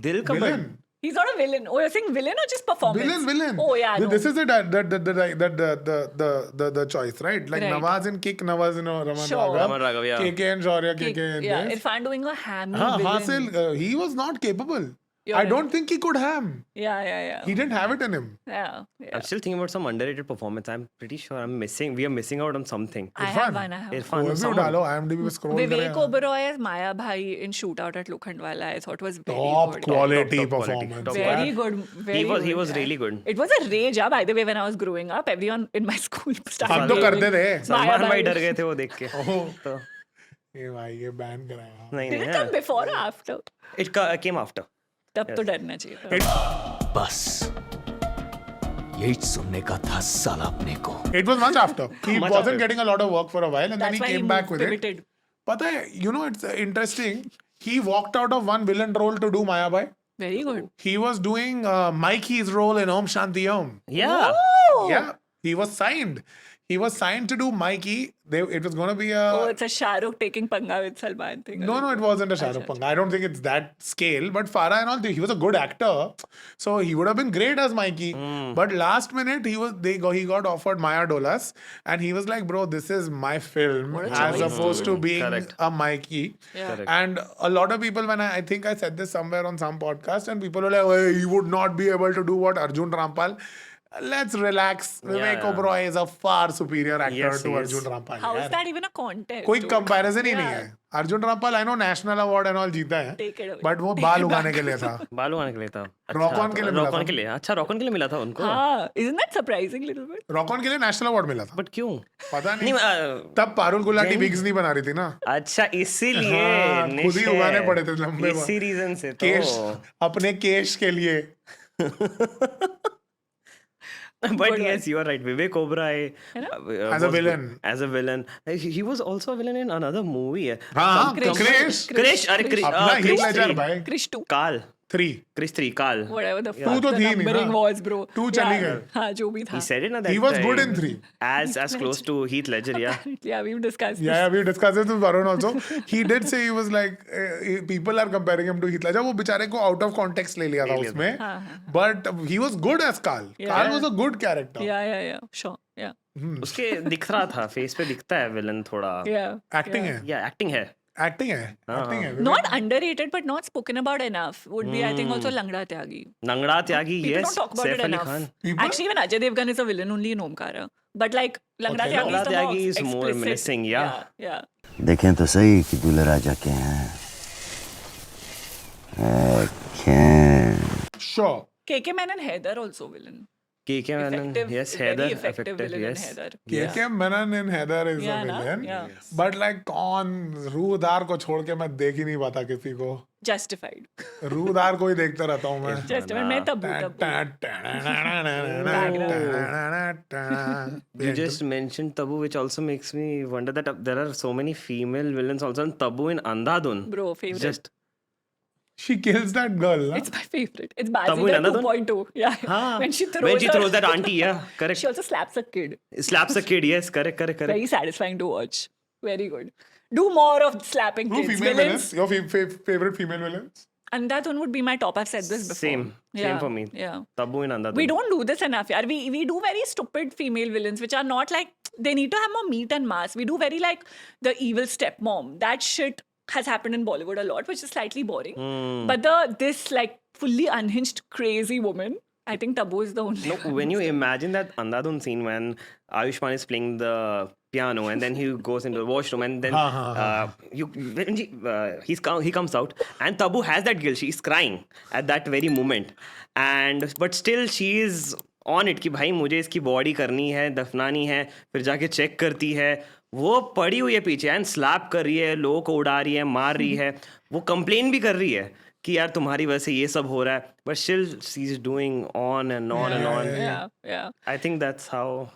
Dil ka Villain. He's not a villain. Oh, you're saying villain or just performance? Villain. Oh, yeah, no. This is the choice, right? Like Right. Nawaz in Kick, Nawaz in Raman Sure. Raghav. Raman Raghav, yeah. KK and Shaurya, KK and Yeah, this. Irfan doing a hammy हाँ, villain. Hasil, he was not capable. You're I right. don't think he could have. Yeah. He didn't have it in him. Yeah. I'm still thinking about some underrated performance. I'm pretty sure we are missing out on something. I have one. Irfan or कोई भी someone. डालो, IMDb पे scroll Vivek करें. Oberoi as Maya Bhai in Shootout at Lokhandwala, I thought was very Top good. quality Top quality. performance. Top Very quality. good. Very He was good, really good. It was a rage, by the way, when I was growing up. Everyone in my school started हम तो raving. करते थे. Maya Salman भाई Bhai. डर गए थे वो देख के तो ये भाई ये बैन कराया. नहीं Did नहीं it come before or after? it came after. तब तो डरना चाहिए था. बस यही सुनने का था साला अपने को. It was much after. He Much wasn't after. getting a lot of work for a while, and then That's he why came he back with it. pivoted. पता है, you know, it's interesting. He walked out of one villain role to do Maya Bhai. Very good. He was doing Mikey's role in Om Shanti Om. Yeah. Oh! Yeah, he was signed. He was signed to do Mikey. It was going to be a. Oh, it's a Shah Rukh taking panga with Salman thing. No, it wasn't a Shah Rukh Panga. I don't think it's that scale. But Farah and all, he was a good actor, so he would have been great as Mikey. But last minute, he got offered Maya Dolas, and he was like, "Bro, this is my film, What a as choice. opposed to being Correct. a Mikey." Yeah. Correct. And a lot of people, when I think I said this somewhere on some podcast, and people were like, "Oh, he would not be able to do what Arjun Rampal." Let's relax. Vivek Yeah. Oberoi is a far superior actor Yes, to he is. Arjun Rampal. How यार. is that even a contest? कोई dude? Comparison ही नहीं Yeah. है. Arjun Rampal I know national award and all जीता है, Take it away. But वो Take बाल it उगाने back. के लिए था. बालू आने के लिए था. Rock-on के लिए मिला रॉकॉन था. के लिए. अच्छा रॉकॉन के लिए मिला था उनको. हाँ, isn't that surprising little bit? Rock on के लिए नेशनल अवार्ड मिला था. बट क्यों? पता नहीं नहीं. तब पारुल गुलाटी विग्स नहीं बना रही थी ना. अच्छा इसीलिए हाँ, खुद ही उगाने पड़े थे लंबे बाल. इसी रीजन से केश तो. अपने केश के लिए. But Good yes, you are right. Vivek Oberoi As a was villain. good. As a villain. He was also a villain in another movie. हाँ, Krish. क्रिश. Krish, अरे Krish, अपना Krish हीट लेजर 3. भाई. Krish 2. Kaal. 3. Krish 3, Kaal. Whatever the Two fuck तो the थी नहीं numbering ना. was, bro. Two चली Yeah. गई. हाँ, जो भी था. He said it na that He was time. good in 3. As close to Heath Ledger, yeah. Yeah, we've discussed Yeah, this. we discussed this with Varun also. He did say he was like, people are comparing him to Heath Ledger. वो बेचारे को out of context ले लिया था उसमें. But he was good as Kaal. Yeah. Kaal was a good character. Yeah. Sure. Yeah. उसके दिख रहा था फेस पे दिखता है विलन थोड़ा. Yeah. Acting है. या एक्टिंग है. Acting है. Acting है. Not underrated, but not spoken about enough. Would be, I think, also Langda Tyagi. नंगड़ा Tyagi, People yes. don't talk about Saif it Ali enough. Khan. People- Actually, even Ajay Devgan is a villain only in Omkara. But like Langda Okay. Tyagi Langda is the Tyagi more is more explicit. menacing, yeah. Yeah. देखें तो सही कि दूल्हे राजा के हैं. Sure. KK Menon Haider also villain. KK Menon, Effective, yes. very Heather, effective villain yes. in Haider. KK Menon in Heather is Yeah, a na? villain. Yeah. But like कौन रूहदार को छोड़ के मैं देख ही नहीं पाता किसी को. Justified. रूहदार को ही देखता रहता हूँ मैं. Justified. मैं Tabu. You just mentioned Tabu, which also makes me wonder that there are so many female villains also in Tabu in Andhadhun. Bro, favorite. Just She kills that girl. Na? It's my favorite. It's Tabu in Bazooka Andhadhun? 2.2. Yeah. हाँ, When she throws that auntie, yeah, correct. She also slaps a kid. Slaps a kid, yes, correct. Very satisfying to watch. Very good. Do more of slapping Who kids. female Villains. villains? Your favorite female villains? Andhadhun would be my top. I've said this before. Same for me. Yeah. Tabu in Andhadhun. We don't do this enough, yaar. We do very stupid female villains, which are not like, they need to have more meat and mass. We do very like the evil stepmom. That shit has happened in Bollywood a lot, which is slightly boring. But this like fully unhinged crazy woman, I think Tabu is the only No, when you imagine that Andhadhun scene when Ayushmann is playing the piano, and then he goes into the washroom, and then he comes out, and Tabu has that guilt. She's crying at that very moment, but still she is on it कि भाई मुझे इसकी body करनी है, दफनानी है, फिर जाके check करती है, वो पड़ी हुई है पीछे एंड स्लैप कर रही है, लोगों को उड़ा रही है, मार रही है, वो कंप्लेन भी कर रही है कि यार तुम्हारी वजह से ये सब हो रहा है, but still she's doing on and on and on. Yeah. I think that's how.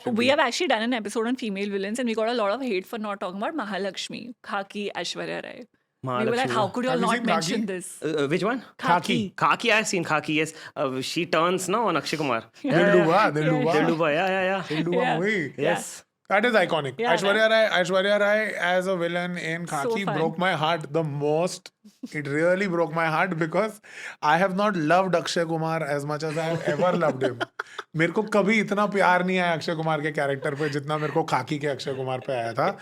We have actually done an episode on female villains, and we got a lot of hate for not talking about Mahalakshmi, Khaki, Aishwarya Rai. We were like, Mahalakshmi. how could you all Have you not seen mention Khaki? this? Which one? Khaki. Khaki, I've seen Khaki, yes. She turns now on Akshay Kumar. Dilruba. Dilruba, yeah. Dilruba Yeah. movie. Yes. That is iconic. Yeah, Aishwarya Rai as a villain in Khaki fun. broke my heart the most. It really broke my heart because I have not loved Akshay Kumar as much as I have ever loved him. मेरे को कभी इतना प्यार नहीं आया अक्षय कुमार के character पे जितना मेरे को खाकी के अक्षय कुमार पे आया था.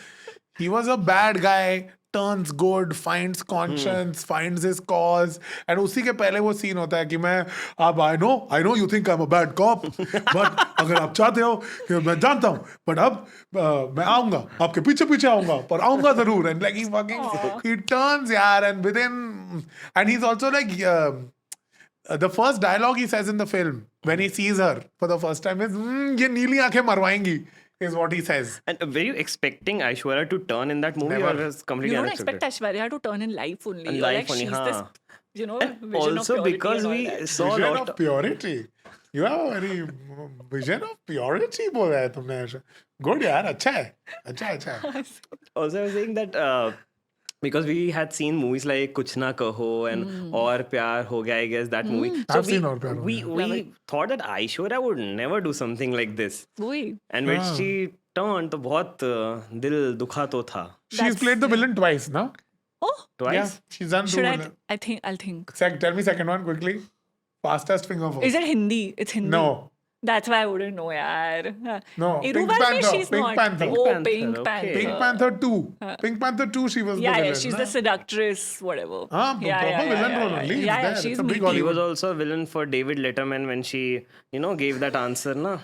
He was a bad guy, turns good, finds conscience, finds his cause, and उसी के पहले वो सीन होता है कि मैं अब I know you think I'm a bad cop, but अगर आप चाहते हो कि मैं जानता हूँ, but अब मैं आऊँगा, आपके पीछे पीछे आऊँगा, पर आऊँगा जरूर, and like he turns यार, and he's also like the first dialogue he says in the film when he sees her for the first time is ये नीली आंखें मरवाएंगी is what he says. And were you expecting Aishwarya to turn in that movie, Never. or was completely You don't unexpected? expect Aishwarya to turn in life only. In You're life like, only, she's हाँ. this, vision Also of purity because and all we that. saw a Vision lot of purity. You have a very vision of purity बोला है तुमने ऐसा. Good यार, अच्छा है. Also, I was saying that because we had seen movies like Kuch Na Kaho and Aur Pyar Ho Gaya, I guess that movie. I've seen Aur Pyar Ho we thought that Aishwarya would never do something like this. वही. And when she turned, तो बहुत दिल दुखा तो था. She's played the villain twice, no? Oh, Twice. Yeah, she's done two should I? villain. I'll think. Tell me second one quickly. Fastest finger first. Is it Hindi? It's Hindi. No. That's why I wouldn't know, yaar. No, Iruba Pink mein Panther, she's Pink not. Panther. Oh, Pink Pink Panther, Panther. okay. Pink Panther 2. Pink Panther 2 she was the Yeah, villain. she's na? the seductress, whatever. Proper villain role only. It's Yeah, there. she's It's a big meaty. He was Hollywood. also a villain for David Letterman when she, gave that answer, na?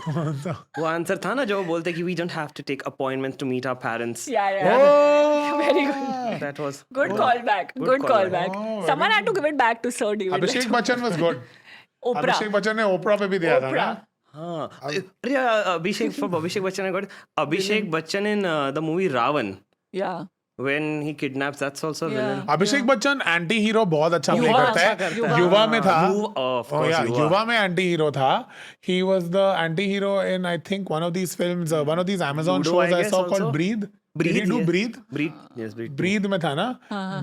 कौन सा? वो answer था ना जो वो बोलते कि we don't have to take appointments to meet our parents. Yeah. Oh! Very good. That was Good callback. Good callback. callback. Oh, Someone had to give it back to Sir David. Abhishek Bachchan was good. Oprah. Abhishek Bachchan ने Oprah पे भी दिया था ना? Oprah. हाँ अरे Abhishek Bachchan I got Abhishek Bachchan in the movie Ravan Yeah. when he kidnaps, that's also a villain. Abhishek Bachchan anti hero बहुत अच्छा प्ले युवा करता अच्छा है. करता है. युवा में था. Of Oh course, yeah, Yuva. युवा में एंटी हीरो था. He was the anti hero in I think one of these films, one of these Amazon Ludo, shows I I guess, saw also. called Breathe. Did he do yes. Breathe? Yes, Breathe. Breathe में था ना?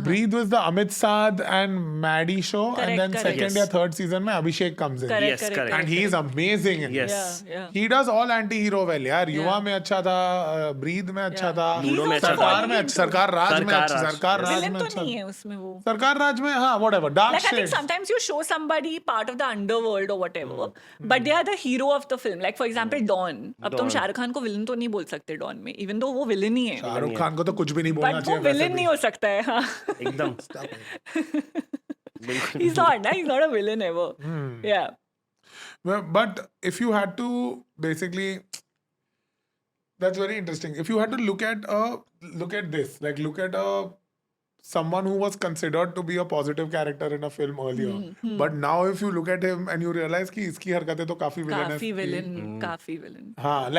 Breathe was the Amit Saad and Maddie show, Correct, and then correct. second Yes. or third season में Abhishek comes in. Correct, Yes, correct, correct. And he is amazing in Yes. this. Yeah. He does all anti-hero well यार. युवा में अच्छा था, Breathe में अच्छा था, Ludo में अच्छा सरकार था. में सरकार राज में अच्छा, सरकार राज. सरकार राज Villain में तो अच्छा. नहीं है उसमें वो. सरकार राज में हाँ whatever dark Like I think shades. sometimes you show somebody part of the underworld or whatever, but they are the hero of the film. Like for example, Dawn. अब तुम शाहरुख खान को villain तो नहीं बोल सकते Dawn में, even though वो villain ही है. शाहरुख खान को तो कुछ भी नहीं बोलना But वो चाहिए वैसे villain भी. नहीं हो सकता है. हाँ. एकदम. He's not. He's not a villain ever. Yeah. But if you had to basically, that's very interesting. If you had to look at this, like look at someone who was considered to be a positive character in a film earlier, but now if you look at him and you realize कि इसकी हरकतें तो काफी villainous काफी थी. villain. काफी villain. हाँ,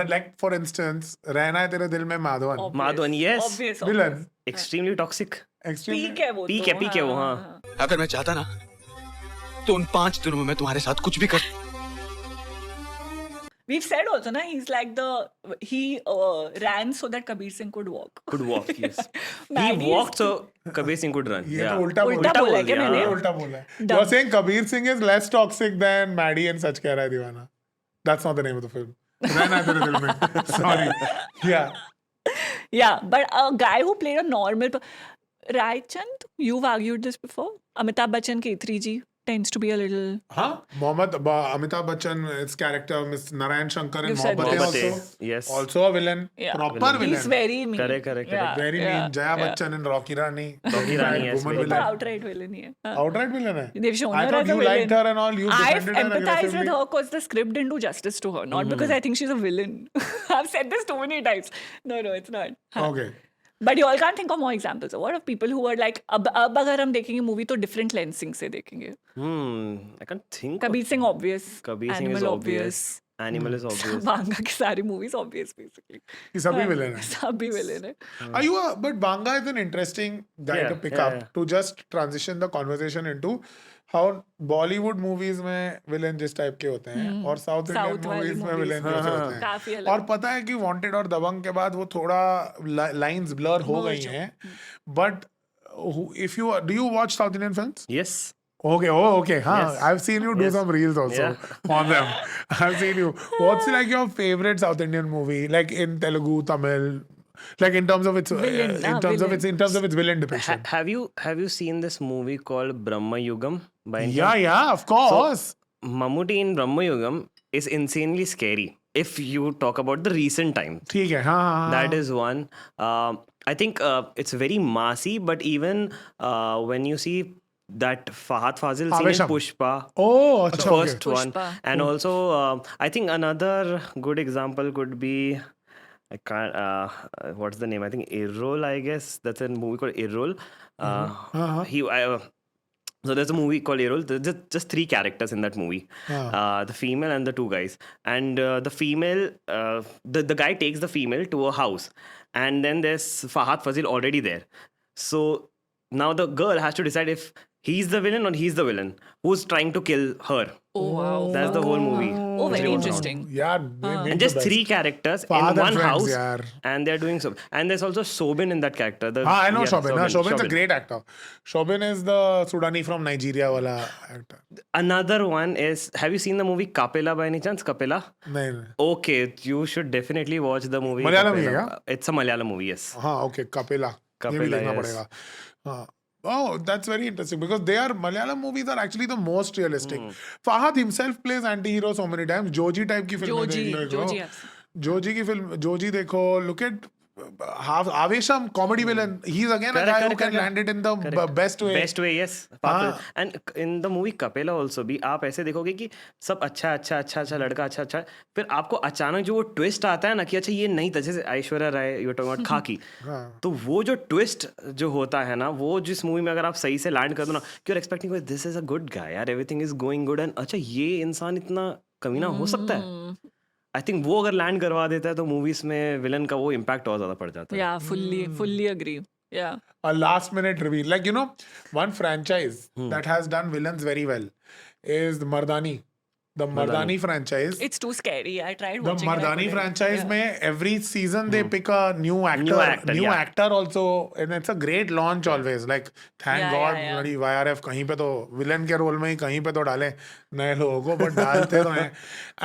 like for instance, रहना है तेरे दिल में Madhavan. Madhavan, yes. Obvious. Villain. Extremely toxic. Extremely. Peak है वो Peak तो. है, peak है वो, हाँ. अगर मैं चाहता ना तो उन 5 दिनों में मैं तुम्हारे साथ कुछ भी कर. We've said also, na, he ran so that Kabir Singh could walk. Could walk, yes. He Maddie walked so Kabir Singh could run. ये Yeah. तो उल्टा उल्टा बोला. बोला है क्या हाँ. मैंने? ये उल्टा बोला है. Dumb. You're saying Kabir Singh is less toxic than Maddie and सच कह रहा है दीवाना. That's not the name of the film. रहना है तेरे दिल में. Sorry. Yeah. Yeah, but a guy who played a normal... Rai Chand, you've argued this before. Amitabh Bachchan, K3G. tends to be a little. Huh? Amitabh Bachchan, its character, Miss Narayan Shankar in You've said Mohabbatein Mohabbatein, also. yes. Also a villain. Yeah. Proper villain. He's very mean. Correct. Very mean. Jaya Bachchan in Rocky Rani. Rocky Rani, yes, Woman very वो तो villain. outright villain ही है. हाँ. Outright villain hai? They've shown I her thought as a you villain. liked her and all. You I've defended her empathized with aggressively. her because the script didn't do justice to her, not because I think she's a villain. I've said this too many times. No, it's not. हाँ. Okay. But you all can't think of more examples. What of people who are like, अब अगर हम देखेंगे movie तो different lensing से देखेंगे. I can't think. Kabir Singh obvious. Kabir Singh Animal is obvious. Animal is obvious. Banga की सारी movies obvious basically. ये सभी villain है. सभी villain है. But Banga is an interesting guy Yeah, to pick yeah, up yeah. to just transition the conversation into how Bollywood movies में villain जिस type के होते हैं और South Indian South वाली movies में movies. villain जैसे होते काफी हैं. अलग. और पता है कि Wanted और Dabangg के बाद वो थोड़ा lines blur हो गई Merge हो. हैं. But if you do you watch South Indian films? Yes. Okay, okay, huh? Yes. I've seen you do Yes. some reels also on them. I've seen you. What's like your favorite South Indian movie? Like in Telugu, Tamil, like in terms of its Villain, in terms of its villain depiction. Have you seen this movie called Brahma Yugam? By any Yeah, chance? of course. Mammootty in Brahma Yugam is insanely scary. If you talk about the recent time, ठीक है, हाँ, हाँ, that is one. I think it's very massy, but even when you see that Fahad Fazil scene in Avesham. Pushpa, Oh, the अच्छा, first okay. one, Pushpa. and also I think another good example could be. I can't. What's the name? I think Irrol. I guess that's a movie called Irrol. So there's a movie called Irrol. There's just three characters in that movie. The female and the two guys. And the female, the guy takes the female to a house, and then there's Fahad Fazil already there. So now the girl has to decide if he's the villain or he's the villain who's trying to kill her. Oh wow. That's the whole movie. Oh, very Revolves around. interesting. Yeah, And just three characters Father in one friends, house, yaar. and they're doing so. And there's also Shobin in that character. I know Shobin. Shobin's a Shobin. great actor. Shobin is the Sudani from Nigeria wala actor. Another one is, have you seen the movie Kapela by any chance? Kapela? नहीं नहीं. Okay, you should definitely watch the movie. Malayalam Kapela. ही है क्या? It's a Malayalam movie, yes. हाँ, okay, Kapela. ये भी Kapela, देखना yes. पड़ेगा. हाँ. Oh, that's very interesting because Malayalam movies are actually the most realistic. Fahad himself plays anti-hero so many times. Joji type की फिल्में देख लो. Joji, yes. Joji की फिल्म, Joji देखो. Look at Avesham, comedy villain. He's again a guy who can land it in the best way. Best way, yes. हाँ. And in the movie Kapela also भी आप ऐसे देखोगे कि सब अच्छा लड़का अच्छा फिर आपको अचानक जो वो ट्विस्ट आता है ना कि अच्छा ये नहीं था, जैसे Aishwarya Rai you talking about खाकी, तो वो जो ट्विस्ट जो होता है ना, वो जिस मूवी में अगर आप सही से लैंड कर दो ना, you are expecting this is a good guy यार, everything is going good, and अच्छा ये इंसान इतना कमीना हो सकता है. आई थिंक वो अगर लैंड करवा देता है तो मूवीज में विलन का वो इम्पैक्ट और ज्यादा पड़ जाता है. Yeah, fully agree. Yeah. A last minute reveal. Like, you know, one franchise that has done villains very well is the Mardani. The Mardani franchise. It's too scary. I tried The watching Mardani that. franchise में every season they pick a new New actor, yeah. actor also, and it's a great launch always. Like thank Yeah, God yeah. bloody YRF कहीं पे तो villain के role में ही कहीं पे तो डाले नए लोगों को, but डालते तो हैं.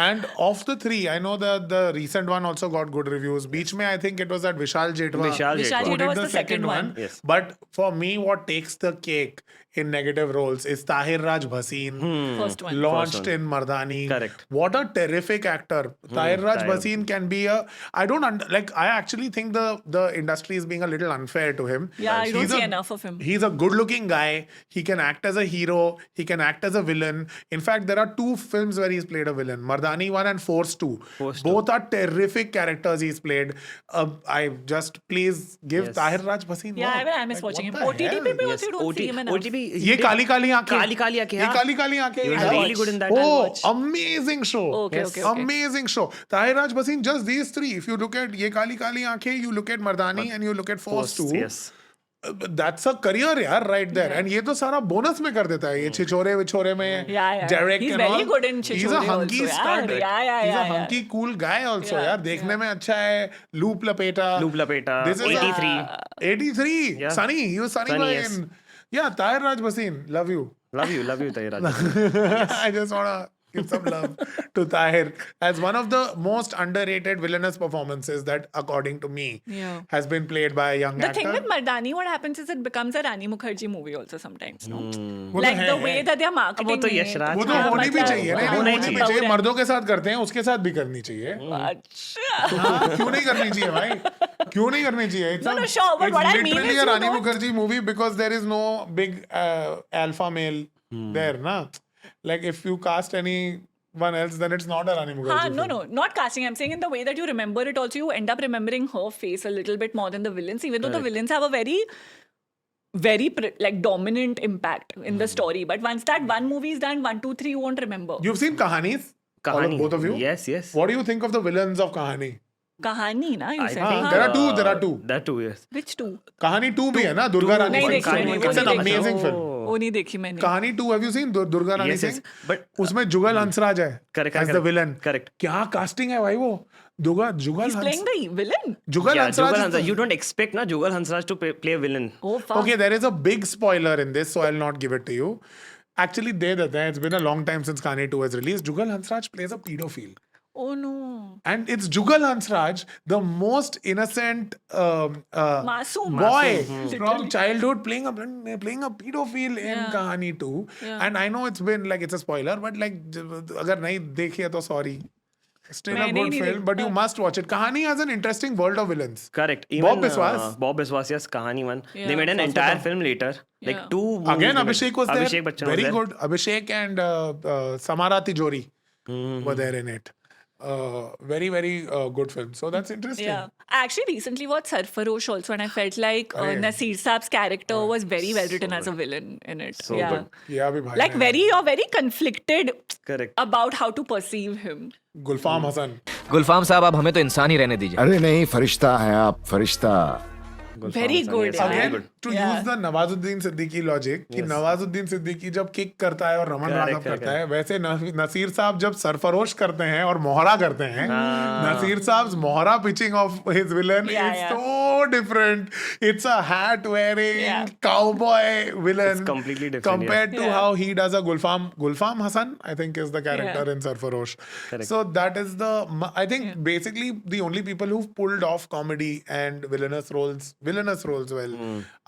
And of the three, I know that the recent one also got good reviews. बीच में I think it was that Vishal Jetwa. Vishal Vishal Jetwa. who Jetwa did was the second one. Yes. But for me, what takes the cake in negative roles is Tahir Raj Bhasin. First one. Launched First one. in Mardani. Correct. What a terrific actor. Tahir Raj Tahir. Bhasin can be a. I don't like. I actually think the industry is being a little unfair to him. Yeah, you don't He's see a- enough of him. He's a good-looking guy. He can act as a hero. He can act as a villain. In fact, there are two films where he's played a villain: Mardani 1 and Force 2. Force 2. Both are terrific characters he's played. I just please give Yes. Tahir Raj Bhasin. Yeah, work. I miss Like, watching what him. the OTT hell? पे भी Yes, also you don't see him enough. OTP. ये काली काली आंखें. काली आंखें, ये हाँ. काली काली आंखें. He was I'll really watch. good in that. Oh, I'll watch. amazing show. Okay, Yes. okay, okay. Amazing show. Tahir Raj Bhasin, just these three. If you look at Ye Kali Kali Aankhein, you look at Mardani and you look at Force 2. Yes. That's a career यार right there. And ये तो सारा bonus में कर देता है. ये छिछोरे विछोरे में. Yeah. Derek He's and very all. good in He's a Chichore hunky also, stud. yeah. He's a Yeah. hunky cool guy also Yeah, यार. देखने में अच्छा है. Loop Lapeta. Loop Lapeta. This is 83. 83. Yeah. Sunny. He was Sunny Sunny, boy yes. in. Yeah, Tahir Raj Bhasin. Love you. Love you, Tahir Raj. I just wanna Give some love to Tahir as one of the most underrated villainous performances that, according to me, Yeah. has been played by a young The actor. thing with Mardani, what happens is it becomes a Rani Mukherjee movie also sometimes, no? वो तो Like है, the है। way that they're marketing वो तो it. Yashraj वो तो हाँ, होनी भी मतलब- चाहिए ना, होना ही होनी भी चाहिए। चाहिए। मर्दों के साथ करते हैं, उसके साथ भी करनी चाहिए। अच्छा. हाँ, क्यों नहीं करनी चाहिए भाई? क्यों नहीं करनी चाहिए? It's No, no, sure, but what I mean literally is a you Rani don't- Mukherjee movie because there is no big alpha male there, na? Like if you cast anyone else, then it's not a Rani Mukherjee No, film. no, not casting. I'm saying in the way that you remember it also, you end up remembering her face a little bit more than the villains, even though the villains have a very like dominant impact in the story. But once that one movie is done, 1, 2, 3, you won't remember. You've seen Kahanis? Kahani. Both of you? Yes, yes. What do you think of the villains of Kahani? Kahani, na, you I said. think, हाँ. There are two, there are two. That too, yes. Which two? Kahani 2 भी है ना, Durga Rani नहीं Singh. देखी मैंने, वो It's an नहीं देखी। amazing film. वो नहीं देखी मैंने. Kahani 2, have you seen Durga Rani Yes, yes. Singh? But उसमें जुगल हंसराज है Correct, as the correct. villain. Correct. क्या casting है भाई वो? जुगल He's playing the villain. Jugal Yeah, Hansraj Jugal is Hansraj. the- You don't expect na Jugal Hansraj to play a villain. Oh, fuck. Okay, there is a big spoiler in this, so I'll not give it to you. Actually, दे देते हैं. It's been a long time since Kahani 2 has released. Jugal Hansraj plays a pedophile. Oh no. And it's Jugal Hansraj, the most innocent Masoom. boy Masoom. from childhood, playing a pedophile in Yeah. Kahani 2. Yeah. And I know it's been like it's a spoiler, but like अगर नहीं देखी है तो sorry. Still a मैंने good नहीं film, but you देखा। must watch it. Kahani has an interesting world of villains. Correct. Bob Biswas. Bob Biswas, yes, Kahani one. Yeah. They made an entire film later. Like Yeah. 2 movies Again, they made. Abhishek was there. Abhishek Bachchan Very was there. good. Abhishek and Samara Tijori were there in it. Very, very good film. So that's interesting. Yeah. I actually recently watched Sarfarosh also, and I felt like Again. Nasir Saab's character was very well written as a villain in it. So yeah. good. Yeah, भी भाई Like ने- you're very conflicted Correct. about how to perceive him. गुलफाम हसन. गुलफाम साहब आप हमें तो इंसान ही रहने दीजिए अरे नहीं फरिश्ता है आप फरिश्ता Very good. Yes, Yeah. very Again, good. to Yeah. use the Nawazuddin Siddiqui logic कि नवाजुद्दीन सिद्दीकी जब किक करता है और रमन Correct, राघव correct, करता है, वैसे नसीर साहब जब सरफरोश करते हैं और मोहरा करते हैं, नसीर साहब Mohra pitching of his villain Yeah, is yeah. so different. It's a hat wearing Yeah. cowboy villain. It's completely different, compared to Yeah. how he does a Gulfam Hassan, I think is the character Yeah. in Sarfarosh. Correct. So that is I think basically the only people who've pulled off comedy and villainous roles well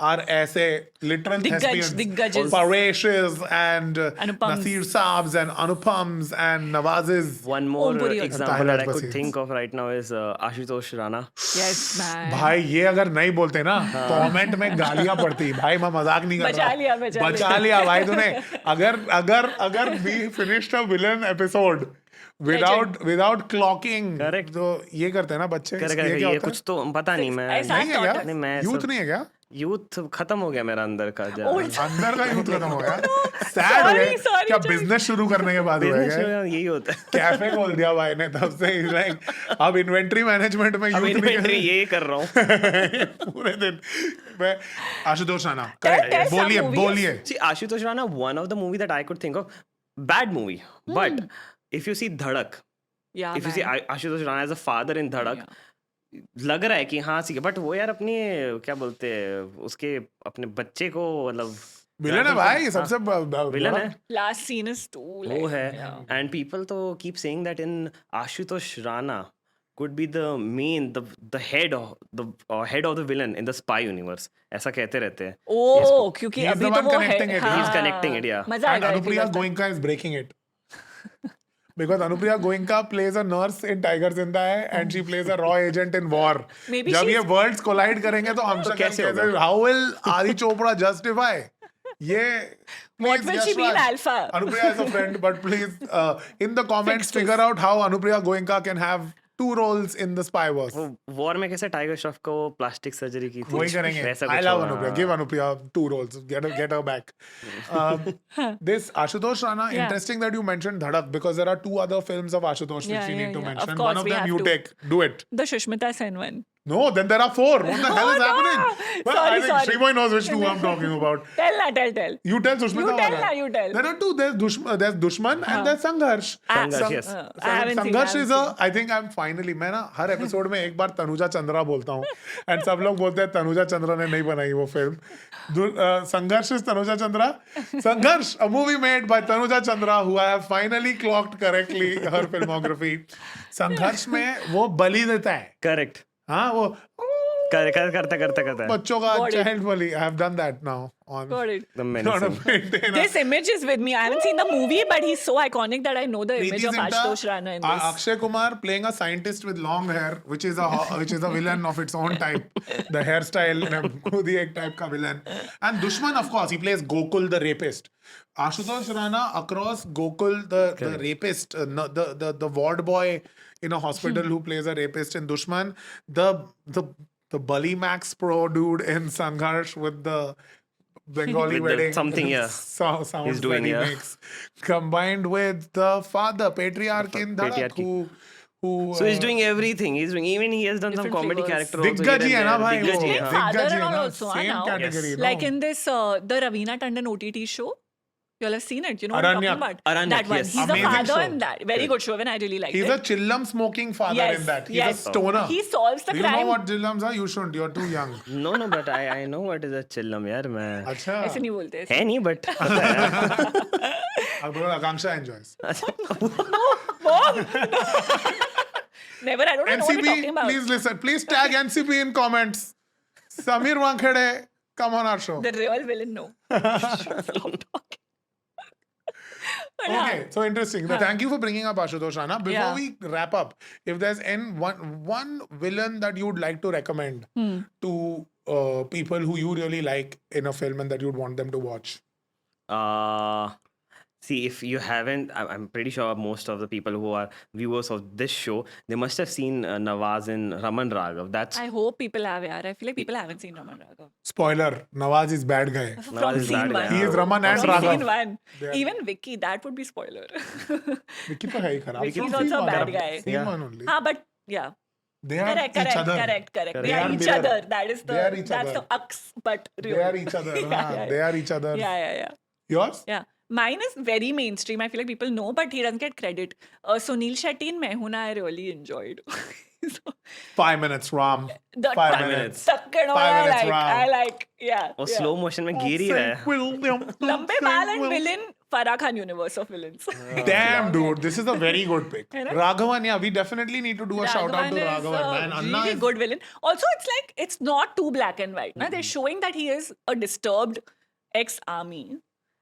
are ऐसे literal thespians. Diggajs. Paresh's and Anupams. Nasir Saab's and Anupam's and Nawaz's. One more Om Puri also. example that I Tahir could Basir. think of right now is Ashutosh Rana. Yes, man. भाई ये अगर नहीं बोलते ना comment में गालियां पड़ती भाई मैं मजाक नहीं कर बचा रहा लिया, बचा लिया भाई तूने अगर we finished a villain episode without clocking Correct. तो ये करते हैं ना बच्चे कर ये क्या ये होता कुछ तो पता नहीं मैं ऐसा नहीं है क्या thought नहीं, मैं यूथ सब- नहीं है क्या यूथ खत्म हो गया मेरा अंदर का अंदर का यूथ खत्म हो गया सैड हुए sorry, क्या Jay. बिजनेस शुरू करने के बाद हुआ Business है में यही होता है कैफे खोल दिया भाई ने तब से लाइक अब इन्वेंट्री मैनेजमेंट में अब यूथ इन्वेंट्री नहीं यही कर रहा हूँ पूरे दिन मैं Ashutosh Rana tell correct some बोलिए movies. बोलिए See, Ashutosh Rana, one of the movie that I could think of, bad movie. But if you see Dhadak, Yeah, if you see man. Ashutosh Rana as a father in Dhadak, लग रहा है कि हाँ सी but वो यार अपनी क्या बोलते हैं उसके अपने बच्चे को मतलब विलन है भाई सबसे विलन है Last scene is too. वो Like, है yeah. एंड पीपल तो keep saying that in Ashutosh Rana could be the main the head of the villain in the spy universe ऐसा कहते रहते हैं Oh, क्योंकि He is अभी the तो one वो connecting है. it. He is हाँ. connecting it, yeah. मजा And आएगा. Anupriya Goenka is breaking it. Because Anupriya Goenka plays a nurse in Tiger Zinda hai and she plays a raw agent in war. Maybe जब ये she's- worlds collide करेंगे तो हम कैसे होगा? how will Adi Chopra justify? ये What will she be in Alpha? Anupriya is a friend, but please in the comments Fix this. figure out how Anupriya Goenka can have 2 roles in the spyverse. वो war में कैसे tiger Shroff को plastic surgery की थी वही करेंगे. वैसा I कुछ love होगा. Anupriya. Give Anupriya 2 roles. Get her back. This Ashutosh Rana. Yeah. Interesting that you mentioned Dhadak because there are 2 other films of Ashutosh which Yeah, you yeah, need to yeah. Of mention. course, One of we them have you to. take. Do it. The Shushmita Sen one. No, then there are 4. What the hell is no. happening? Well, Sorry, I think sorry. Shrimoy knows which 2 I'm talking about. Tell. You tell Sushmita. You tell wala. na, you tell. There are 2. There's Dushman and there's Sangharsh. Sangharsh, yes. I haven't seen Sangharsh it. is I think I'm finally, मैं ना हर episode में एक बार तनुजा चंद्रा बोलता हूँ and सब लोग बोलते हैं तनुजा चंद्रा ने नहीं बनाई वो फिल्म. संघर्ष is तनुजा चंद्रा. संघर्ष, a movie made by Tanuja Chandra who I have finally clocked correctly her filmography. संघर्ष में वो बलि देता है. Correct. हाँ वो करता है. बच्चों का Got it. child Bali. I have done that now on Got it. The not a menacing. maintainer. This image is with me. I haven't seen the movie, but he's so iconic that I know the image Preeti of Zinta, Ashutosh Rana in this. Akshay Kumar playing a scientist with long hair, which is a villain of its own type. The hairstyle, खुद ही एक type का villain. And Dushman, of course, he plays Gokul the rapist. Ashutosh Rana across Gokul the rapist, the ward boy in a hospital who plays a rapist in Dushman. The Bully Max Pro dude in Sangharsh with the Bengali With the wedding. something, yeah. Sounds He's doing, that he yeah. makes. Combined with the father, patriarch in Dhadak, Patriarchy. who So he's doing everything. Even he has done some Different comedy flavors. character also. Diggaj here ही है and ना there. भाई Diggaj वो. ही, हाँ. Father Diggaj he and है all ना, also, same now. category. Yes. Like no? in this, the Ravina Tandon OTT show. You all have seen it. You know what Aranyak. I'm talking about? Aranyak, That one. yes. He's Amazing a father show. in that. Very good show. Even I really liked He's it. a chillam smoking father Yes, in that. He's yes. a stoner. He solves the Do you crime. know what chillams are? You shouldn't. You're too young. No, but I know what is a chillam, यार मैं. अच्छा. ऐसे नहीं बोलते ऐसे. है नहीं but पता है यार. अब बोलो Akanksha enjoys. Never. I don't know what we're talking NCP, about. please listen. Please tag NCP in comments. Samir Wankhede, come on our show. The real villain, no. Stop talking. But Okay, so interesting. So thank you for bringing up Ashutosh Rana. Before Yeah. we wrap up, if there's one villain that you would like to recommend to people who you really like in a film and that you'd want them to watch. See, if you haven't, I'm pretty sure most of the people who are viewers of this show, they must have seen Nawaz in Raman Raghav. That's I hope people have, yaar. I feel like people haven't seen Raman Raghav. Spoiler, Nawaz is bad guy. From Nawaz is scene bad guy. one. He is Raman and From Raghav. scene one. They are- Even Vicky, that would be spoiler. Vicky तो है ही खराब. Vicky's From also scene a one. bad guy. Scene Yeah. one only. हाँ, but yeah. They are Correct. each other. They are each mirror. other. That is They are each that's other. the ux, but real. They are each other. हाँ, they are each other. Yeah. Yours? Yeah. Mine is very mainstream. I feel like people know, but he doesn't get credit. Sunil Shetty in Main Hoon Na, I really enjoyed. So, 5 minutes, Ram. the 5 tuck- minutes. tuck and all 5 I minutes, like. Ram. I like. Yeah. वो yeah. slow motion में गिर ही रहा है. Lambe Bal and villain Farah Khan universe of villains. Damn, dude, this is a very good pick. है ना? Raghavan, yeah, we definitely need to do a shout out to is Raghavan, a man. Anna really is good villain. Also, it's like it's not too black and white. Na? They're showing that he is a disturbed ex-army.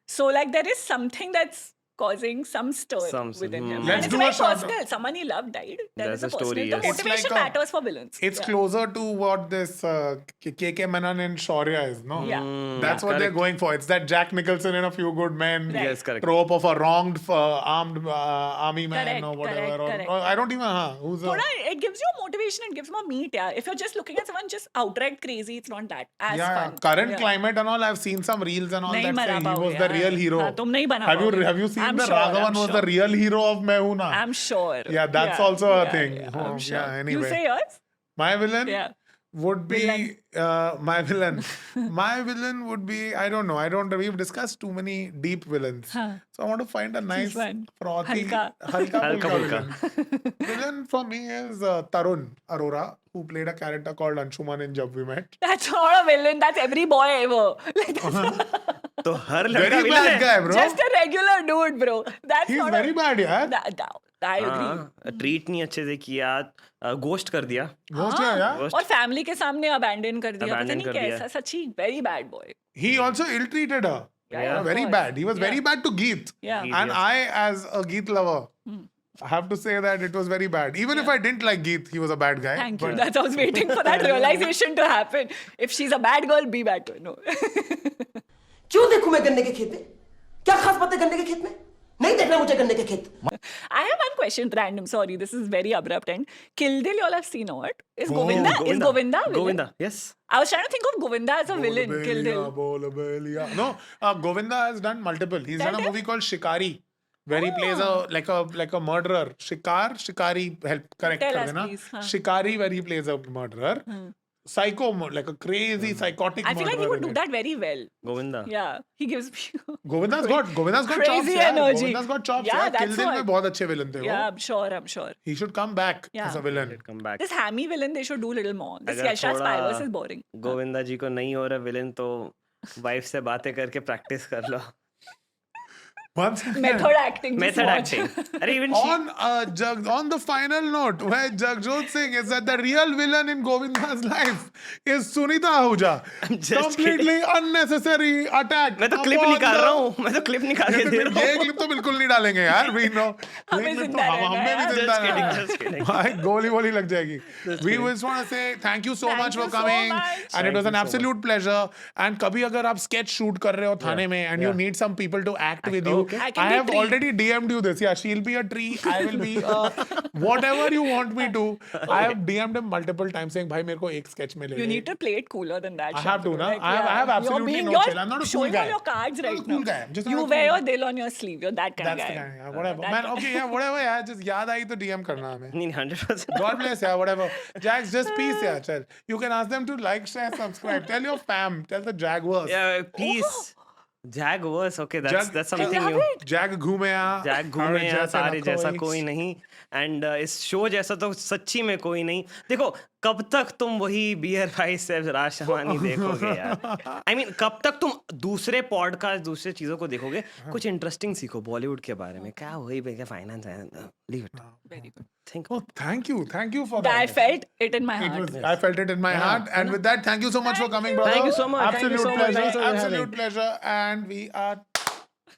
So, like, there is something that's causing some stir Some- within him. Let's and it's do very a shout personal. Someone he loved died. There That's is a a story, personal. The yes. It's motivation like a- matters for villains. It's Yeah. closer to what this KK Menon and Shaurya is, no? Yeah. That's what they're going for. It's that Jack Nicholson in A Few Good Men Right. Yes, correct. trope of a wronged armed army man Correct, or whatever. correct. Or I don't even, who's a... Thoda, it gives you motivation, it gives more meat, yeah. If you're just looking at someone just outright crazy, it's not that as Yeah, fun. current Yeah. climate and all, I've seen some reels and all नहीं that बना say he पाओगे, was the real हाँ. hero. हाँ, तुम नहीं बना Have पाओगे. you seen I'm that sure, Raghavan I'm was sure. the real hero of Main Hoon Na? I'm sure. Yeah, that's also a thing. I'm Oh, sure. yeah, anyway. You say yours? My villain Yeah. would be my villain. My villain would be, I don't know. We've discussed too many deep villains. So I want to find a nice, one. frothy, Halka. halka Halka villain. Villain for me is Tarun Arora, who played a character called Anshuman in Jab We Met. That's not a villain. That's every boy ever. Like, that's तो हर लड़का Very villain bad है. guy, bro. just a regular dude, bro. That's He's not very a, bad, yaar. I agree. हाँ, treat नहीं अच्छे से किया, ghost कर दिया. Ghost है, yeah. Ghost. और फैमिली के सामने अबैंडन कर दिया पता Abandon नहीं कर दिया. कैसा सच्ची very bad boy. He also ill-treated her. Yeah, of Very course. bad. He was very Yeah. bad to Geet. Yeah. Geet, And yes. I, as a Geet lover, I have to say that it was very bad. Even if I didn't like Geet, he was a bad guy. Thank you. but- That's I was waiting for that realization to happen. If she's a bad girl, be bad girl. No. क्यों देखूं मैं गन्ने के खेत में? क्या खास बात है गन्ने के खेत में? नहीं देखना मुझे गन्ने के खेत. I have one question, random. Sorry, this is very abrupt end. Kill Dil, you all have seen or what? Is Oh, Govinda? Is Govinda? Villain? Govinda, yes. I was trying to think of Govinda as a villain. Kill Dil. No, Govinda has done multiple. He's done a Done it? movie called Shikari where he plays like a murderer. Shikari, help correct Tell kar us, dena. please, हाँ. Shikari, where he plays a murderer. Psycho, like a crazy psychotic I feel like he murderer would in do it. that very well. Govinda. Yeah, he gives me. Govinda's got Crazy chops. Yeah. energy. Govinda's got chops. Yeah, Yeah, Kill that's Dil what. में बहुत अच्छे villain थे वो. Yeah, I'm sure. He should come back Yeah. as a villain. Come back. This hammy villain, they should do a little more. This अगर Yasha थोड़ा Spivers is boring. Govinda जी को नहीं हो रहा विलेन तो वाइफ से बातें करके प्रैक्टिस कर लो. Once again, Method acting. just Method watch. acting. अरे even on the final note, where Jagjot Singh is that the real villain in Govinda's life is Sunita Ahuja. just Completely unnecessary attack. मैं तो clip upon निकाल the- रहा हूँ. मैं तो clip निकाल के दे रहा ये हूँ. क्लिप तो बिल्कुल नहीं डालेंगे यार. We know. हमें ये क्लिप तो जिंदा रहना हमें है भी यार. जिंदा Just kidding, रहना है. just kidding. भाई गोली वोली लग जाएगी. We just want to say thank you so Thank much you for so coming, much. and it was Thank an you so absolute pleasure. And कभी अगर आप sketch shoot कर रहे हो थाने में and you need some people to act with you, okay. I can I be have tree. already DM'd you this. Yeah, she'll be a tree. I will be whatever you want me to. I have DM'd him multiple times saying, भाई मेरे को एक sketch में ले You ले. need to play it cooler than that. I have to, Shantanu. na? Like, I have yeah. absolutely You're no you're chill. I'm not a cool showing guy. all your cards I'm not right a cool now. guy. I'm just not You a cool wear guy. your dil on your sleeve. You're that kind That's of the guy. guy. Yeah, whatever. That Man, guy. okay, yeah, whatever. Yeah, just याद आई तो DM करना हमें. नहीं 100%. God bless, yeah, whatever. Jags, just peace, yeah, chal. You can ask them to like, share, subscribe. Tell your fam. Tell the Jaguars. Yeah, peace. Jaguars. Okay, Jag- that's something love new. it. Jag घूमे यहाँ. Jack घूमे यहाँ सारे जैसा कोई. कोई नहीं. And इस शो जैसा तो सच्ची में कोई नहीं. देखो कब तक तुम वही बियर भाई से राज शमानी देखोगे यार. आई मीन कब तक तुम दूसरे पॉडकास्ट दूसरे चीजों को देखोगे. कुछ इंटरेस्टिंग सीखो बॉलीवुड के बारे में. क्या वही पे क्या फाइनेंस है. Leave it. Very good. Think. Oh, thank you for I that. felt it in my It heart. was, I felt it in my heart, and with that, thank you so much for coming, brother. Thank you so much. Thank you Absolute so much. pleasure. Thanks for having Absolute me. pleasure, and we are